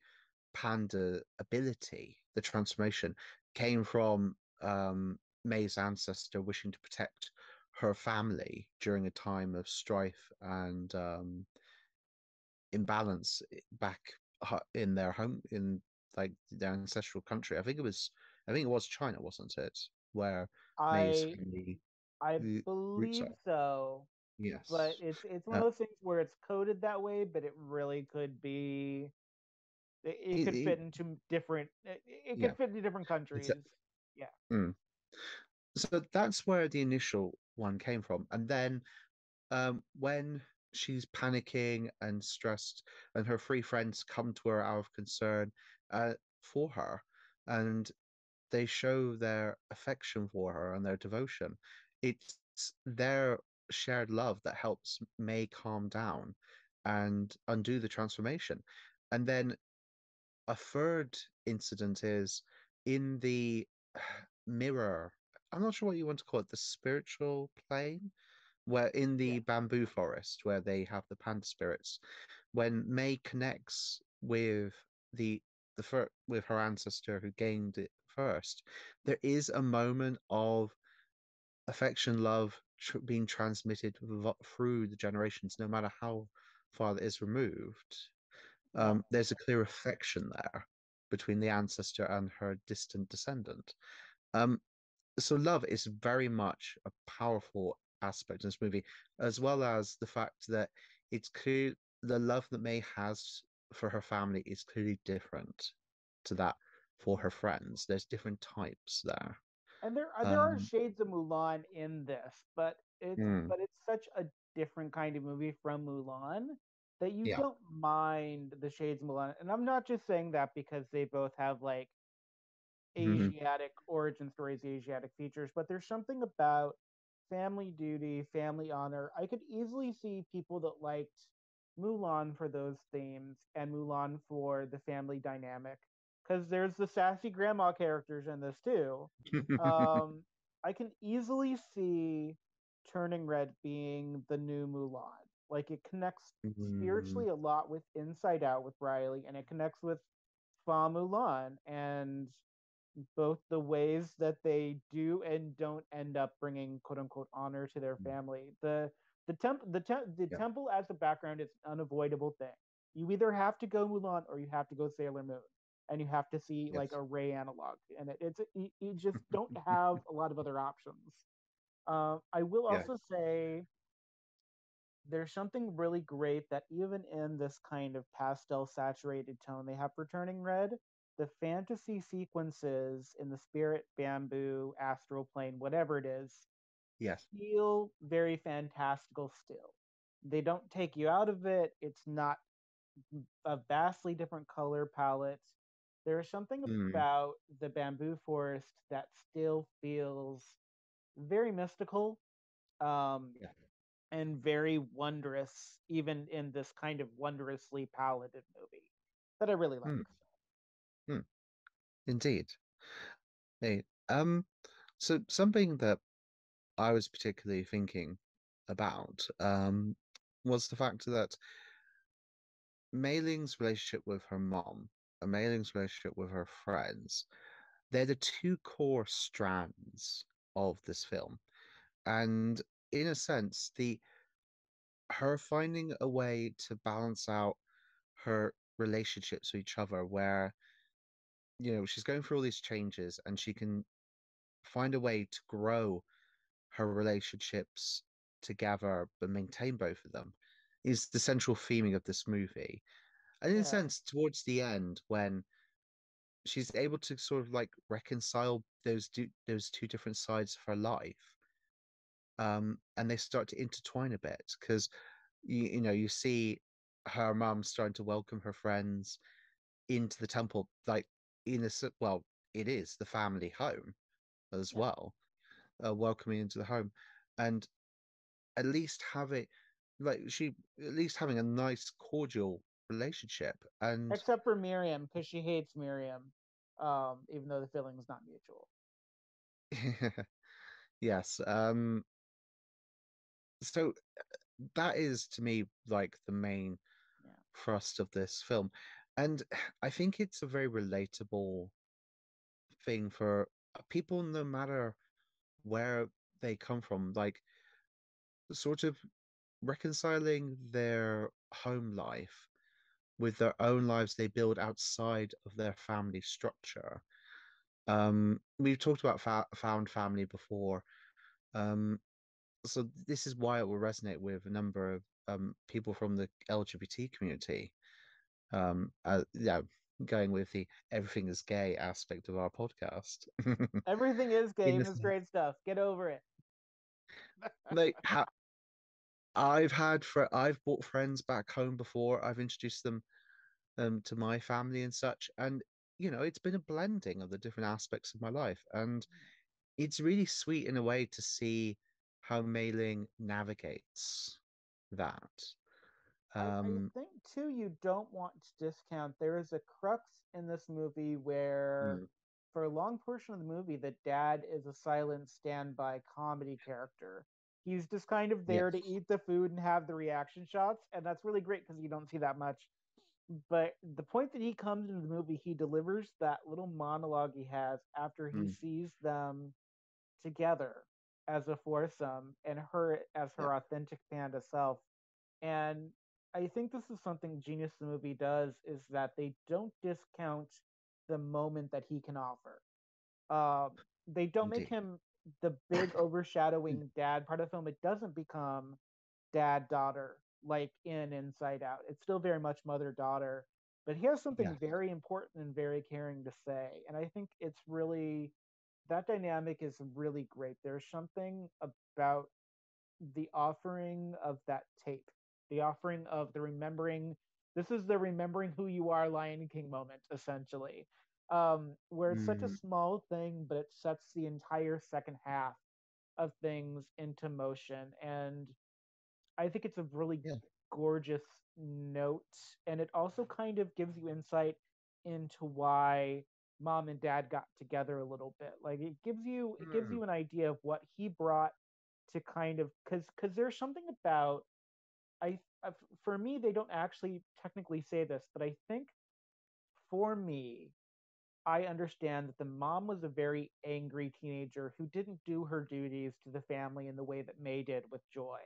panda ability, the transformation, came from May's ancestor wishing to protect her family during a time of strife and imbalance back in their home in like their ancestral country. I think it was China, wasn't it? Where May's I family I the roots believe are. so, but Yes. it's one of Uh, those things where it's coded that way, but it really could be it it, could it, fit into different it yeah, could fit into different it's a, countries. Yeah. mm. So that's where the initial one came from, and then when she's panicking and stressed, and her three friends come to her out of concern for her, and they show their affection for her and their devotion. It's their shared love that helps May calm down and undo the transformation. And then a third incident is in the mirror. I'm not sure what you want to call it, the spiritual plane, where in Yeah. the bamboo forest where they have the panda spirits, when May connects with the with her ancestor who gained it first, there is a moment of affection, love being transmitted through the generations, no matter how far that is removed. Yeah. There's a clear affection there between the ancestor and her distant descendant. Um, so love is very much a powerful aspect in this movie, as well as the fact that it's clear the love that May has for her family is clearly different to that for her friends. There's different types there. And there are Um, shades of Mulan in this, mm, but it's such a different kind of movie from Mulan that you yeah. don't mind the shades of Mulan. And I'm not just saying that because they both have like Mhm. Asiatic origin stories, Asiatic features, but there's something about family duty, family honor. I could easily see people that liked Mulan for those themes and Mulan for the family dynamic, because there's the sassy grandma characters in this too. Um, I can easily see Turning Red being the new Mulan. Like it connects Mm, spiritually a lot with Inside Out with Riley, and it connects with Fa Mulan, and both the ways that they do and don't end up bringing quote unquote honor to their family. The yeah. temple as a background is an unavoidable thing. You either have to go Mulan or you have to go Sailor Moon, and you have to see like Yes. a Ray analog, and you just don't have a lot of other options. I will Yeah. also say there's something really great that even in this kind of pastel saturated tone they have for Turning Red, the fantasy sequences in the spirit bamboo astral plane, whatever it is, Yes. feel very fantastical still. They don't take you out of it. It's not a vastly different color palette. There's something Mm, about the bamboo forest that still feels very mystical. Um, yeah. and very wondrous, even in this kind of wondrously paleted movie that I really like. Mm, mm, indeed. Hey, so something that I was particularly thinking about was the fact that Mei Ling's relationship with her mom and Mei Ling's relationship with her friends, they're the two core strands of this film. And in a sense, the her finding a way to balance out her relationships with each other where, she's going through all these changes and she can find a way to grow her relationships together but maintain both of them is the central theming of this movie. And in a Yeah, sense, towards the end, when she's able to sort of like reconcile those two different sides of her life, and they start to intertwine a bit because you see her mum starting to welcome her friends into the temple, like well, it is the family home as Yeah. well, welcoming into the home, and at least having she at least having a nice cordial relationship. And Except for Miriam, because she hates Miriam, even though the feeling is not mutual. yes, so that is to me like the main Yeah. thrust of this film. And I think it's a very relatable thing for people, no matter where they come from, like sort of reconciling their home life with their own lives they build outside of their family structure. We've talked about found family before. Um, so this is why it will resonate with a number of people from the LGBT community. Yeah, going with the everything is gay aspect of our podcast. Everything is gay, In even this, the straight stuff. Get over it. like, I've brought friends back home before. I've introduced them to my family and such, and it's been a blending of the different aspects of my life, and it's really sweet in a way to see how Mei-Ling navigates that. I Um, think too you don't want to discount there is a crux in this movie where mm, for a long portion of the movie the dad is a silent standby comedy character. He's just kind of there to yes. eat the food and have the reaction shots, and that's really great because you don't see that much. But the point that he comes into the movie, he delivers that little monologue he has after he Mm, sees them together as a foursome and her as yeah. her authentic panda self. And I think this is something Genius the movie does is that they don't discount the moment that he can offer. They don't make Indeed. him the big overshadowing dad part of the film. It doesn't become dad daughter like in Inside Out. It's still very much mother daughter, but he has something Yes. very important and very caring to say. And I think it's really that dynamic is really great. There's something about the offering of that tape, the offering of the remembering. This is the remembering who you are Lion King moment, essentially, where it's such a Mm, small thing, but it sets the entire second half of things into motion. And I think it's a really yeah. gorgeous note. And it also kind of gives you insight into why mom and dad got together a little bit. Like it gives you Mm, an idea of what he brought to kind of because there's something about for me they don't actually technically say this, but I think for me I understand that the mom was a very angry teenager who didn't do her duties to the family in the way that May did with Joy.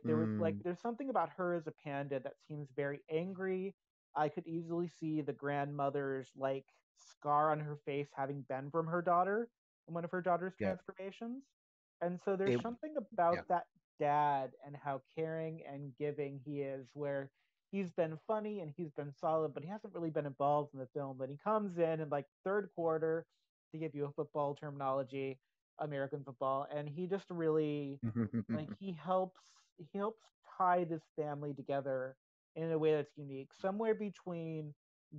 mm, There's something about her as a panda that seems very angry. I could easily see the grandmother's like scar on her face having been from her daughter in one of her daughter's yeah. transformations. And so there's It, something yeah. about that dad and how caring and giving he is, where he's been funny and he's been solid, but he hasn't really been involved in the film. But he comes in like third quarter, to give you a football terminology, American football, and he just really like he helps tie this family together in a way that's unique, somewhere between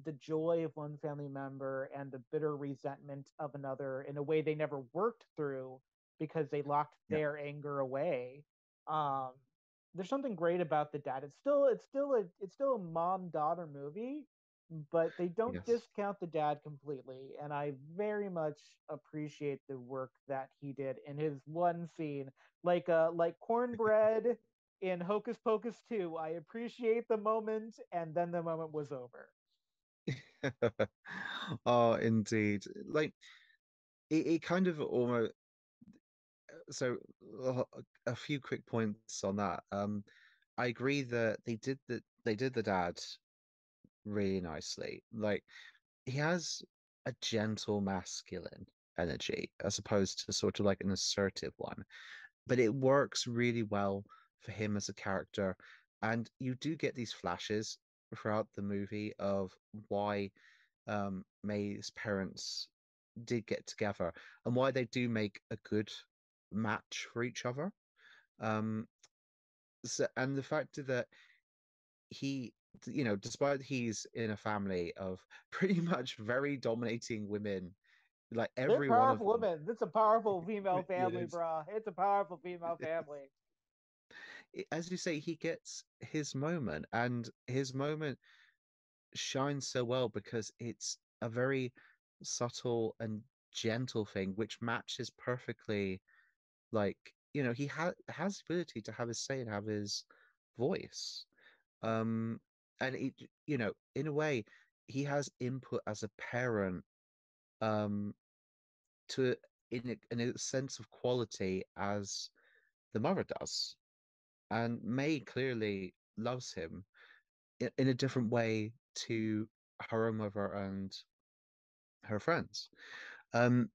the joy of one family member and the bitter resentment of another in a way they never worked through because they locked Yeah. their anger away. um there's something great about the dad. It's still a mom daughter movie, but they don't Yes. discount the dad completely, and I very much appreciate the work that he did in his one scene, like cornbread in Hocus Pocus 2. I appreciate the moment, and then the moment was over. Oh, indeed. Like it kind of almost so a few quick points on that. I agree that they did the dad really nicely. Like he has a gentle masculine energy as opposed to sort of like an assertive one, but it works really well for him as a character. And you do get these flashes throughout the movie of why May's parents did get together and why they do make a good match for each other. Um, and the fact that he, despite he's in a family of pretty much very dominating women, like They're every one of powerful them, women. It's a powerful female family, is, bro. It's a powerful female family. as you say, he gets his moment, and his moment shines so well because it's a very subtle and gentle thing, which matches perfectly. Like, he has the ability to have his say and have his voice. Um, and in a way, he has input as a parent, um, to in a sense of quality as the mother does. And May clearly loves him in a different way to her own mother and her friends. Um,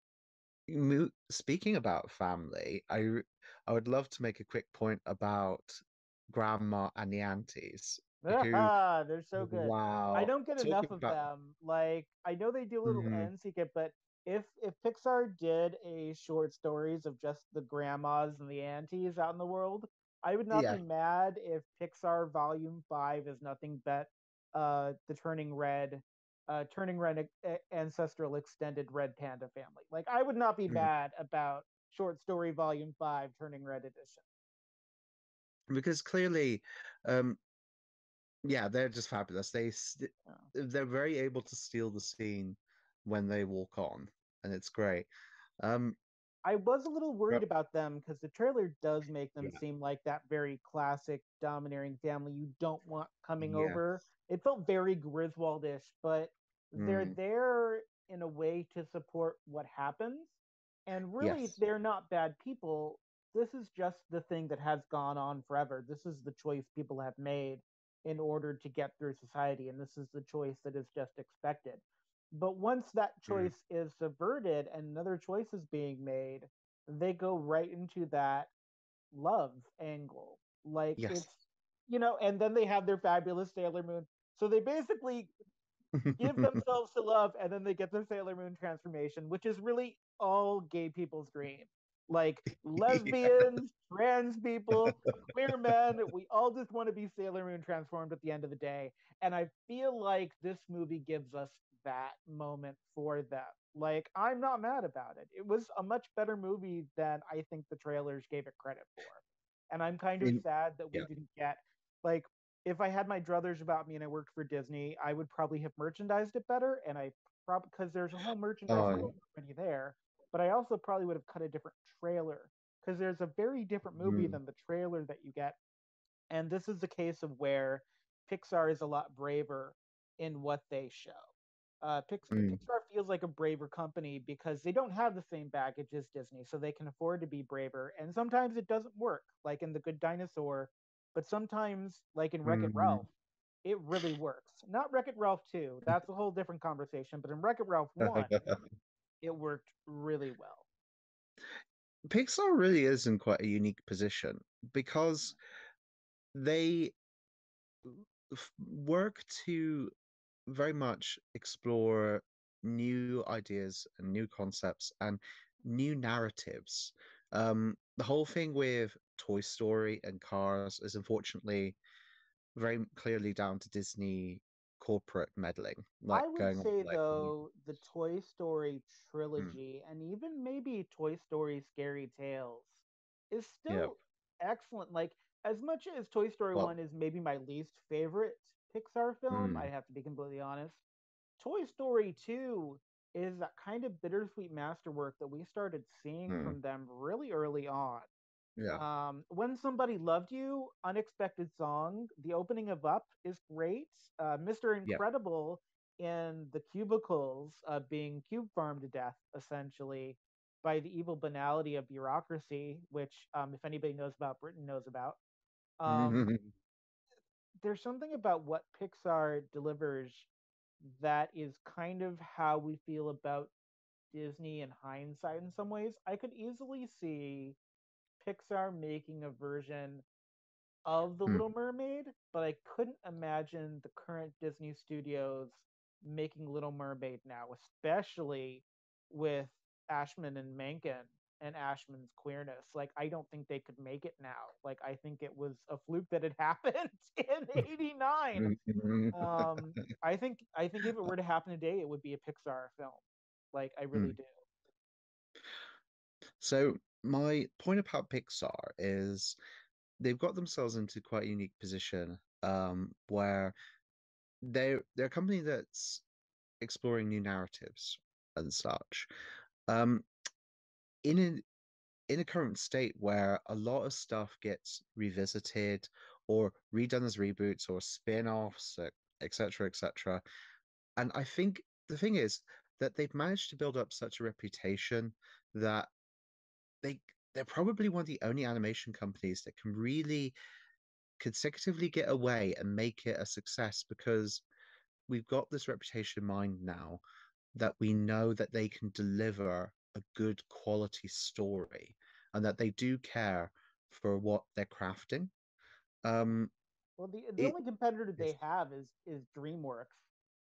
Speaking about family, I would love to make a quick point about grandma and the aunties, who, They're so good. I wow, don't get enough talking of about, them. Like I know they do a little mm, end secret, but if Pixar did a short stories of just the grandmas and the aunties out in the world, I would not be yeah, mad if Pixar Volume 5 is nothing but the Turning Red ancestral extended Red Panda family. Like I would not be mm, mad about short story Volume 5 Turning Red edition. because clearly, um, yeah, they're just fabulous. Yeah. They're very able to steal the scene when they walk on, and it's great. Um, I was a little worried but about them because the trailer does make them yeah, seem like that very classic domineering family you don't want coming yeah, over. It felt very Griswoldish, but they're mm, there in a way to support what happens. And really, yes, they're not bad people. This is just the thing that has gone on forever. This is the choice people have made in order to get through society. And this is the choice that is just expected. But once that mm, choice is subverted and another choice is being made, they go right into that love angle. Like yes. it's, and then they have their fabulous Sailor Moon. So they basically give themselves to love and then they get their Sailor Moon transformation, which is really all gay people's dream. Like Yeah. lesbians, trans people, queer men, we all just want to be Sailor Moon transformed at the end of the day. And I feel like this movie gives us that moment for them. Like, I'm not mad about it. It was a much better movie than I think the trailers gave it credit for. And I'm kind of In, sad that we yeah. didn't get, like, if I had my druthers about me and I worked for Disney, I would probably have merchandised it better. And I probably, because there's a whole merchandising Oh, program already there, but I also probably would have cut a different trailer because there's a very different movie mm, than the trailer that you get. And this is the case of where Pixar is a lot braver in what they show. mm, Pixar feels like a braver company because they don't have the same baggage as Disney, so they can afford to be braver. And sometimes it doesn't work, like in The Good Dinosaur, but sometimes, like in Wreck It mm. Ralph, it really works. Not Wreck It Ralph 2, that's a whole different conversation, but in Wreck It Ralph 1, it worked really well. Pixar really is in quite a unique position because they work to very much explore new ideas and new concepts and new narratives. The whole thing with Toy Story and Cars is unfortunately very clearly down to Disney corporate meddling, like I would going on say like though the Toy Story mm, trilogy and even maybe Toy Story Scary Tales is yeah, still excellent. Like as much as Toy Story well, 1 is maybe my least favorite Pixar film, I mm, have to be completely honest. Toy Story 2 is that kind of bittersweet masterwork that we started seeing mm, from them really early on. yeah, When Somebody Loved You, unexpected song. The opening of Up is great. Mr. yeah. Incredible in the cubicles being cube farmed to death, essentially, by the evil banality of bureaucracy, which, if anybody knows about Britain, knows about. Um, there's something about what Pixar delivers that is kind of how we feel about Disney in hindsight in some ways. I could easily see Pixar making a version of The Mm, Little Mermaid, but I couldn't imagine the current Disney studios making Little Mermaid now, especially with Ashman and Menken. and Ashman's queerness. Like, I don't think they could make it now. Like, I think it was a fluke that it happened in '89. I think if it were to happen today, it would be a Pixar film. Like, I really do. So my point about Pixar is they've got themselves into quite a unique position, where they're a company that's exploring new narratives and such. Um, in a in a current state where a lot of stuff gets revisited or redone as reboots or spin-offs, etc., etc. And I think the thing is that they've managed to build up such a reputation that they they're probably one of the only animation companies that can really consecutively get away and make it a success because we've got this reputation in mind now that we know that they can deliver a good quality story and that they do care for what they're crafting. Um, Well, the it only competitor is, they have is DreamWorks,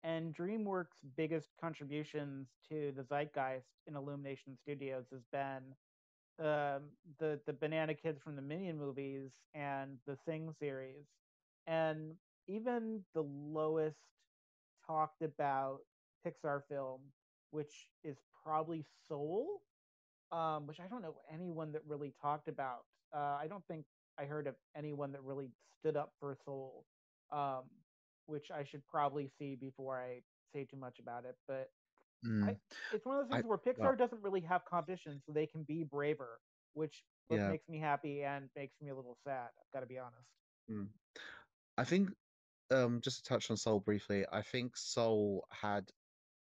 and DreamWorks' biggest contributions to the zeitgeist in Illumination Studios has been the Banana Kids from the Minion movies and the Sing series, and even the lowest talked about Pixar film, which is probably Soul, which I don't know anyone that really talked about. I don't think I heard of anyone that really stood up for Soul, um, which I should probably see before I say too much about it. But I, mm, it's one of those I things where well, Pixar doesn't really have competition, so they can be braver, which both yeah. makes me happy and makes me a little sad. I've got to be honest. mm. I think just to touch on Soul briefly, I think Soul had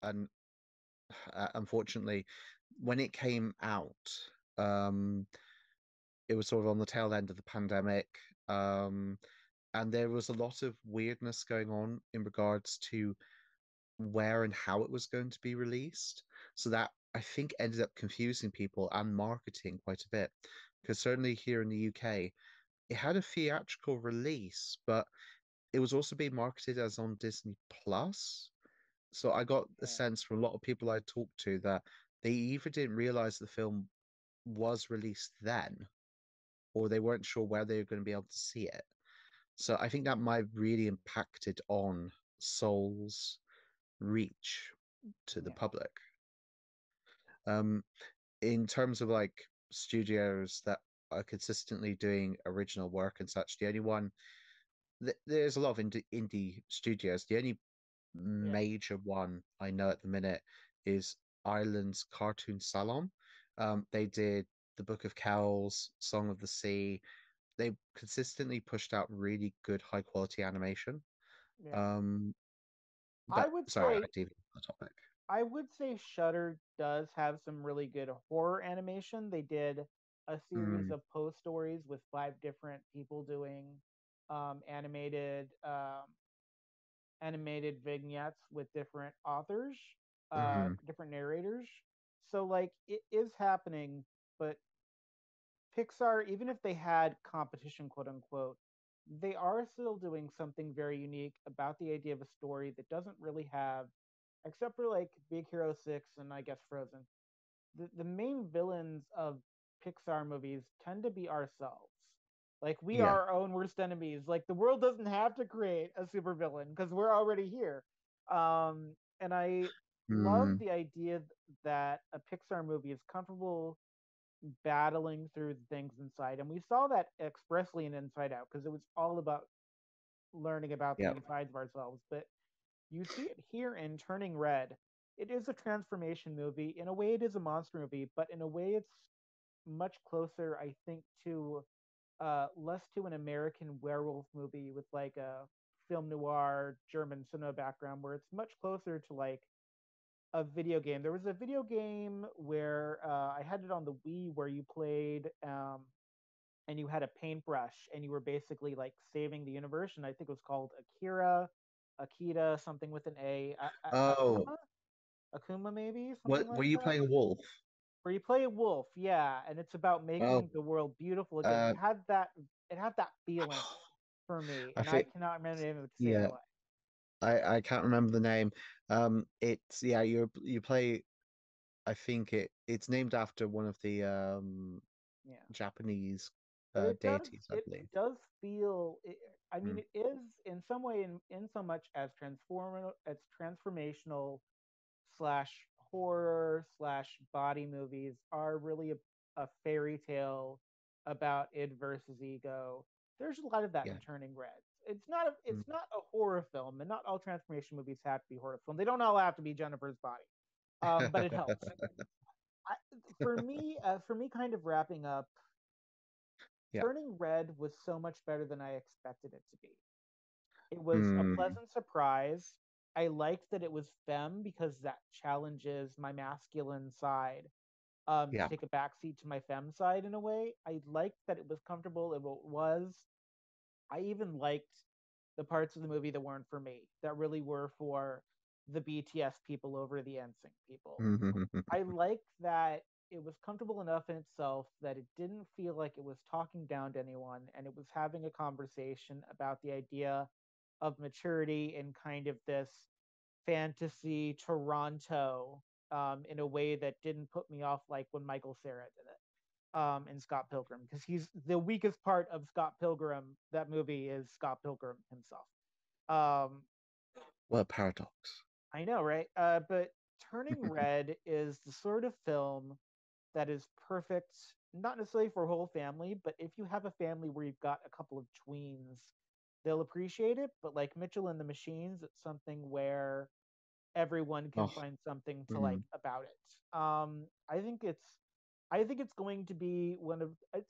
an unfortunately when it came out, um, it was sort of on the tail end of the pandemic. Um, and there was a lot of weirdness going on in regards to where and how it was going to be released. So that I think ended up confusing people and marketing quite a bit. Because certainly here in the UK, it had a theatrical release, but it was also being marketed as on Disney Plus. So I got a Yeah, sense from a lot of people I talked to that they either didn't realize the film was released then, or they weren't sure where they were going to be able to see it. So I think that might have really impacted on Soul's reach to the yeah, public. Um, in terms of like studios that are consistently doing original work and such, the only one there's a lot of indie studios. The only yeah, major one I know at the minute is Ireland's Cartoon Salon. They did The Book of Kells, Song of the Sea. They consistently pushed out really good high quality animation. yeah. Um, I but would sorry, I say deviated from the topic. I would say Shutter does have some really good horror animation. They did a series Mm, of post stories with 5 different people doing um, animated um, animated vignettes with different authors, mm, different narrators. So like it is happening, but Pixar, even if they had competition, quote unquote, they are still doing something very unique about the idea of a story that doesn't really have, except for like Big Hero 6 and I guess Frozen. The main villains of Pixar movies tend to be ourselves. Like we yeah. are our own worst enemies. Like the world doesn't have to create a supervillain because we're already here. And I love Mm, the idea that a Pixar movie is comfortable battling through the things inside. And we saw that expressly in Inside Out because it was all about learning about the yeah. insides of ourselves. But you see it here in Turning Red. It is a transformation movie. In a way, it is a monster movie, but in a way, it's much closer, I think, to less to an American werewolf movie with like a film noir German cinema background, where it's much closer to like a video game. There was a video game where I had it on the Wii where you played and you had a paintbrush and you were basically like saving the universe. And I think it was called Akita, something with an Oh, Akuma, Akuma maybe something what like were you that. playing a wolf? Where you play a wolf, yeah, and it's about Oh, making the world beautiful again. uh, It had that feeling for me, I and I think cannot remember the name of it to save my yeah. life. I can't remember the name. It's yeah. You play. I think it's named after one of the Yeah. Japanese But deities, I it believe. does feel I mean Mm, it is in some way in so much as transformational slash horror slash body movies are really a fairy tale about id versus ego. There's a lot of that yeah. in Turning Red. It's Mm. not a horror film, and not all transformation movies have to be horror film. They don't all have to be Jennifer's Body, but it helps. I, for me, kind of wrapping up, Yeah. Turning Red was so much better than I expected it to be. It was a Mm, pleasant surprise. I liked that it was femme because that challenges my masculine side to yeah. take a backseat to my femme side in a way. I liked that it was comfortable in what it was. I even liked the parts of the movie that weren't for me, that really were for the BTS people over the NSYNC people. I liked that it was comfortable enough in itself that it didn't feel like it was talking down to anyone, and it was having a conversation about the idea of maturity in kind of this fantasy Toronto in a way that didn't put me off like when Michael Cera did it in Scott Pilgrim, because he's the weakest part of Scott Pilgrim. That movie is Scott Pilgrim himself. Um, What a paradox. I know, right? But Turning Red is the sort of film that is perfect, not necessarily for a whole family, but if you have a family where you've got a couple of tweens, they'll appreciate it. But like Mitchell and the Machines, it's something where everyone can Oh, find something to like mm, about it. I think it's going to be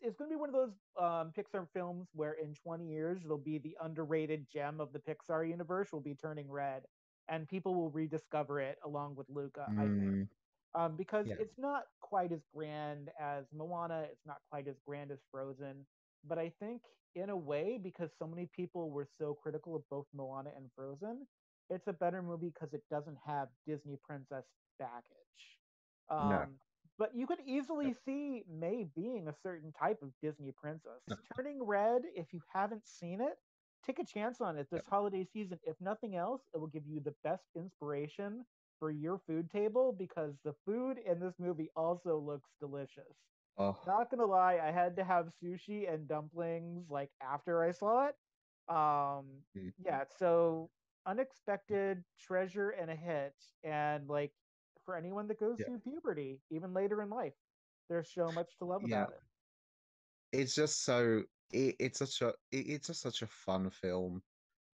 it's going to be one of those Pixar films where in 20 years it'll be the underrated gem of the Pixar universe will be Turning Red, and people will rediscover it along with Luca. I think mm, because yeah. it's not quite as grand as Moana, it's not quite as grand as Frozen, but I think in a way because so many people were so critical of both Moana and Frozen, it's a better movie because it doesn't have Disney princess baggage. No. But you could No. easily see May being a certain type of Disney princess. No. Turning Red, if you haven't seen it, take a chance on it No. this holiday season. If nothing else, it will give you the best inspiration for your food table because the food in this movie also looks delicious. Oh. Not gonna lie, I had to have sushi and dumplings like after I saw it. Um, Mm, yeah, so unexpected treasure and a hit, and like for anyone that goes yeah. through puberty, even later in life, there's so much to love Yeah. about it. It's just so it's just such a fun film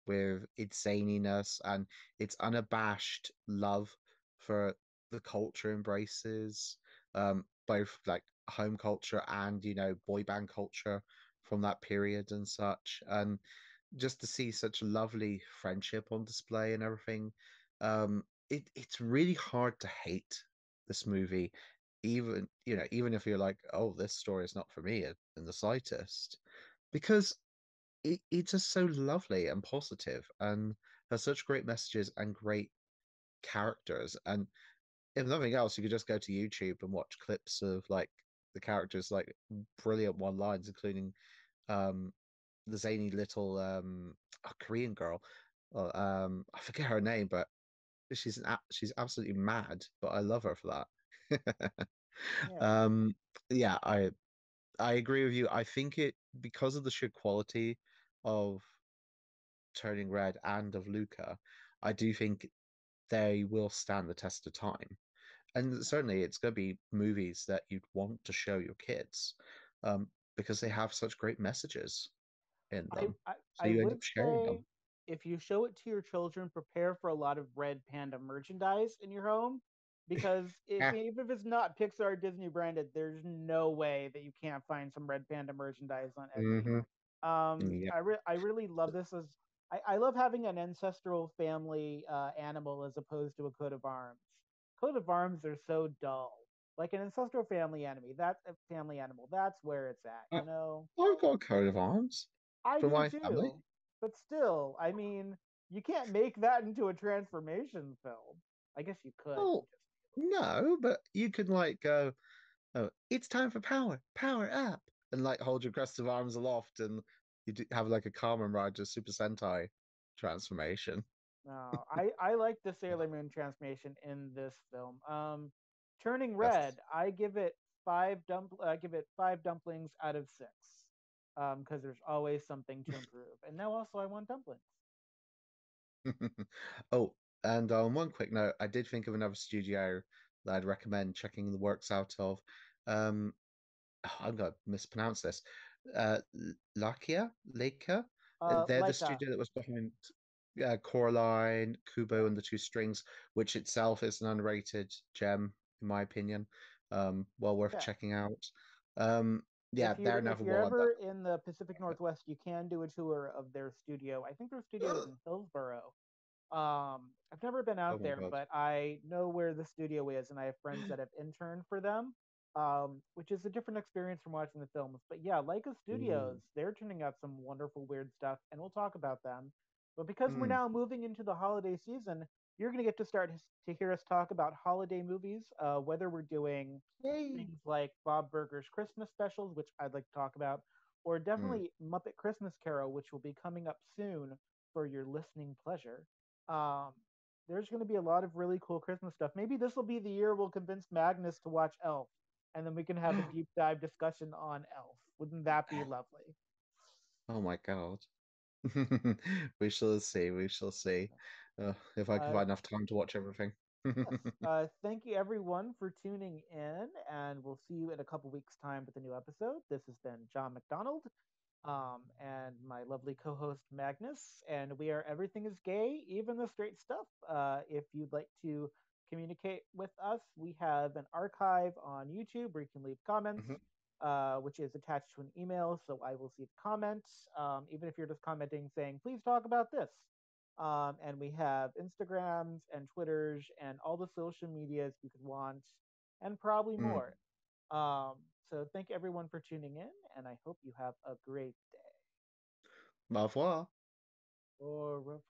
with its zaniness and its unabashed love for the culture embraces both like home culture and boy band culture from that period and such, and just to see such lovely friendship on display and everything. It's really hard to hate this movie, even if you're like, oh, this story is not for me in the slightest, because it's just so lovely and positive and has such great messages and great characters. And if nothing else, you could just go to YouTube and watch clips of like the characters, like brilliant one lines, including um the zany little Korean girl. I forget her name, but she's absolutely mad, but I love her for that. Yeah. um yeah, I agree with you. I think it because of the sheer quality of Turning Red and of Luca, I do think they will stand the test of time. And certainly it's going to be movies that you'd want to show your kids, because they have such great messages in I, them. I So I you end would up sharing say them. if you show it to your children, prepare for a lot of Red Panda merchandise in your home because Yeah. even if it's not Pixar Disney branded, there's no way that you can't find some Red Panda merchandise on Etsy. Hmm. Yeah. I really love this as I love having an ancestral family animal as opposed to a coat of arms. Coat of arms are so dull. Like an ancestral family enemy, that's a family animal. That's where it's at, I, you know. I've got a coat of arms I for do my family. too. But still, I mean, you can't make that into a transformation film. I guess you could. Well, no, but you could like go, oh, it's time for power up, and like hold your crest of arms aloft, and have like a Kamen Rider Super Sentai transformation. No, I like the Sailor Moon transformation in this film. Turning Yes. red, I give it five dumplings out of six. Because there's always something to improve. And now also I want dumplings. Oh, and on one quick note, I did think of another studio that I'd recommend checking the works out of. Um, I'm gonna mispronounce this. Lakia? They're the Leica, studio that was behind Coraline, Kubo, and the Two Strings, which itself is an underrated gem, in my opinion. Well worth yeah. checking out. Um, yeah, they're If another you're one that. ever in the Pacific Northwest, you can do a tour of their studio. I think their studio is in Hillsboro. I've never been Oh out my there, God. but I know where the studio is, and I have friends that have interned for them, which is a different experience from watching the films. But yeah, Leica Ooh. Studios, they're turning out some wonderful, weird stuff, and we'll talk about them. But because we're Mm. now moving into the holiday season, you're going to get to start to hear us talk about holiday movies, whether we're doing Yay. things like Bob Burger's Christmas specials, which I'd like to talk about, or Mm. definitely Muppet Christmas Carol, which will be coming up soon for your listening pleasure. Um, there's going to be a lot of really cool Christmas stuff. Maybe this will be the year we'll convince Magnus to watch Elf, and then we can have a deep dive discussion on Elf. Wouldn't that be lovely? Oh my God. We shall see. We shall see. If I can Uh, find enough time to watch everything. yes. Thank you everyone for tuning in, and we'll see you in a couple weeks' time with a new episode. This has been John McDonald, and my lovely co-host Magnus, and we are Everything is Gay, even the straight stuff. If you'd like to communicate with us, we have an archive on YouTube where you can leave comments, Mhm. which is attached to an email, so I will see the comments, even if you're just commenting saying, please talk about this. And we have Instagrams and Twitters and all the social medias you could want, and probably Mm. more. Um, so thank everyone for tuning in, and I hope you have a great day. Au revoir. Au revoir.